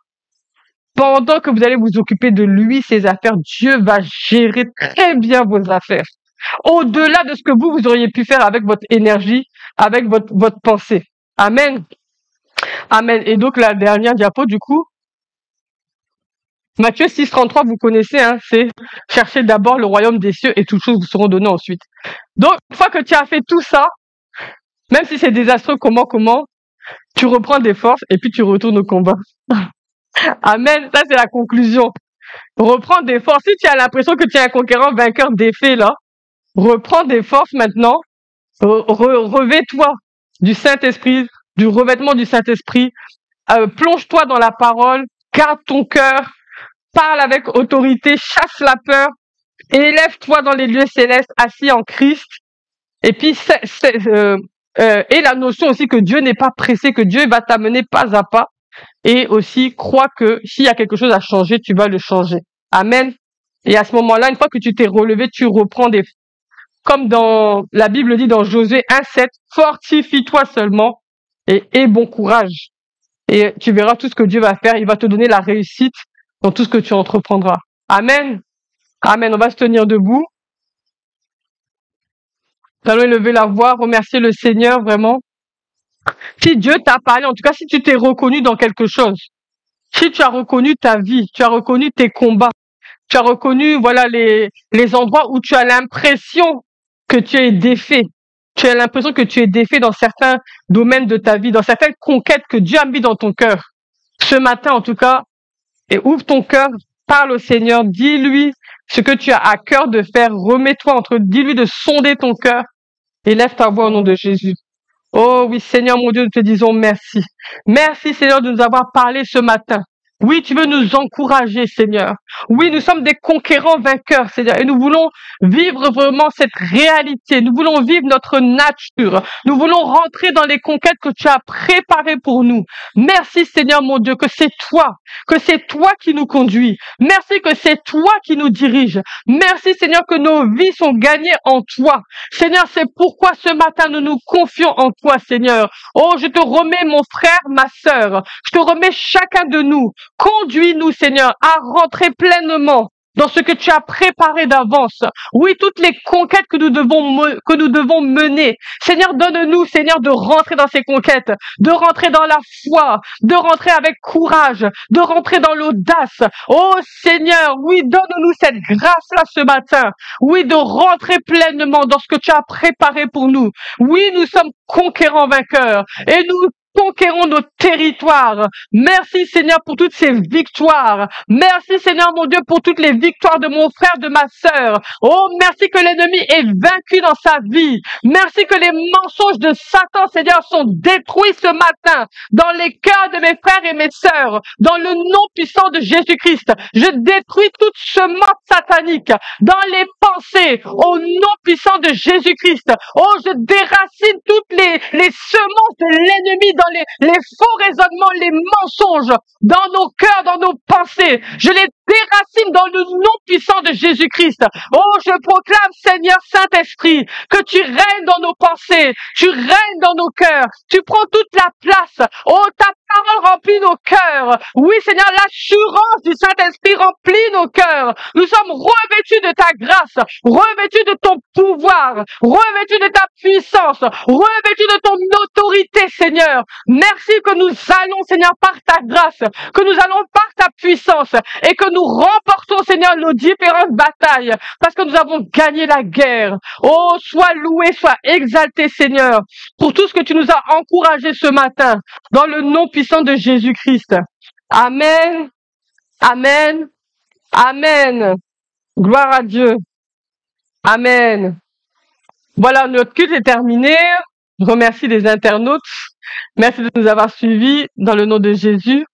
Speaker 1: Pendant que vous allez vous occuper de lui, ses affaires, Dieu va gérer très bien vos affaires. Au-delà de ce que vous auriez pu faire avec votre énergie, avec votre pensée. Amen. Amen. Et donc, la dernière diapo, du coup, Matthieu 6,33, vous connaissez, hein, c'est « Cherchez d'abord le royaume des cieux et toutes choses vous seront données ensuite ». Donc, une fois que tu as fait tout ça, même si c'est désastreux, comment, tu reprends des forces et puis tu retournes au combat. Amen, ça c'est la conclusion. Reprends des forces. Si tu as l'impression que tu es un conquérant vainqueur défait là, reprends des forces maintenant, revêt-toi du Saint-Esprit, du revêtement du Saint-Esprit, plonge-toi dans la parole, garde ton cœur, parle avec autorité, chasse la peur, élève-toi dans les lieux célestes, assis en Christ. Et puis, et la notion aussi que Dieu n'est pas pressé, que Dieu va t'amener pas à pas. Et aussi, crois que s'il y a quelque chose à changer, tu vas le changer. Amen. Et à ce moment-là, une fois que tu t'es relevé, tu reprends comme dans la Bible dit dans Josué 1,7, fortifie-toi seulement et aie bon courage. Et tu verras tout ce que Dieu va faire. Il va te donner la réussite dans tout ce que tu entreprendras. Amen. Amen. On va se tenir debout. Nous allons élever la voix, remercier le Seigneur vraiment. Si Dieu t'a parlé, en tout cas si tu t'es reconnu dans quelque chose, si tu as reconnu ta vie, tu as reconnu tes combats, tu as reconnu voilà les endroits où tu as l'impression que tu es défait, tu as l'impression que tu es défait dans certains domaines de ta vie, dans certaines conquêtes que Dieu a mis dans ton cœur. Ce matin en tout cas, et ouvre ton cœur, parle au Seigneur, dis-lui ce que tu as à cœur de faire, remets-toi dis-lui de sonder ton cœur et lève ta voix au nom de Jésus. Oh oui, Seigneur mon Dieu, nous te disons merci. Merci Seigneur de nous avoir parlé ce matin. Oui, tu veux nous encourager, Seigneur. Oui, nous sommes des conquérants vainqueurs, Seigneur, et nous voulons vivre vraiment cette réalité. Nous voulons vivre notre nature. Nous voulons rentrer dans les conquêtes que tu as préparées pour nous. Merci, Seigneur, mon Dieu, que c'est toi qui nous conduis. Merci que c'est toi qui nous dirige. Merci, Seigneur, que nos vies sont gagnées en toi. Seigneur, c'est pourquoi ce matin nous nous confions en toi, Seigneur. Oh, je te remets mon frère, ma sœur. Je te remets chacun de nous. Conduis-nous, Seigneur, à rentrer pleinement dans ce que tu as préparé d'avance. Oui, toutes les conquêtes que nous devons mener. Seigneur, donne-nous, Seigneur, de rentrer dans ces conquêtes, de rentrer dans la foi, de rentrer avec courage, de rentrer dans l'audace. Oh Seigneur, oui, donne-nous cette grâce-là ce matin. Oui, de rentrer pleinement dans ce que tu as préparé pour nous. Oui, nous sommes conquérants vainqueurs et nous conquérons nos territoires. Merci Seigneur pour toutes ces victoires. Merci Seigneur mon Dieu pour toutes les victoires de mon frère, de ma sœur. Oh, merci que l'ennemi est vaincu dans sa vie. Merci que les mensonges de Satan, Seigneur, sont détruits ce matin dans les cœurs de mes frères et mes sœurs. Dans le nom puissant de Jésus-Christ, je détruis toute semence satanique dans les pensées au nom puissant de Jésus-Christ. Oh, je déracine toutes les semences de l'ennemi dans les faux raisonnements, les mensonges dans nos cœurs, dans nos pensées. Je les déracine dans le nom puissant de Jésus-Christ. Oh, je proclame, Seigneur Saint-Esprit, que tu règnes dans nos pensées, tu règnes dans nos cœurs, tu prends toute la place. Oh, ta parole remplit nos cœurs. Oui, Seigneur, l'assurance du Saint-Esprit remplit nos cœurs. Nous sommes revêtus de ta grâce, revêtus de ton pouvoir, revêtus de ta puissance, revêtus de ton autorité, Seigneur. Merci que nous allons, Seigneur, par ta grâce, que nous allons par ta puissance et que nous remportons, Seigneur, nos différentes batailles parce que nous avons gagné la guerre. Oh, sois loué, sois exalté, Seigneur, pour tout ce que tu nous as encouragé ce matin dans le nom puissant de Jésus-Christ. Amen. Amen. Amen. Gloire à Dieu. Amen. Voilà, notre culte est terminé. Je remercie les internautes. Merci de nous avoir suivis dans le nom de Jésus.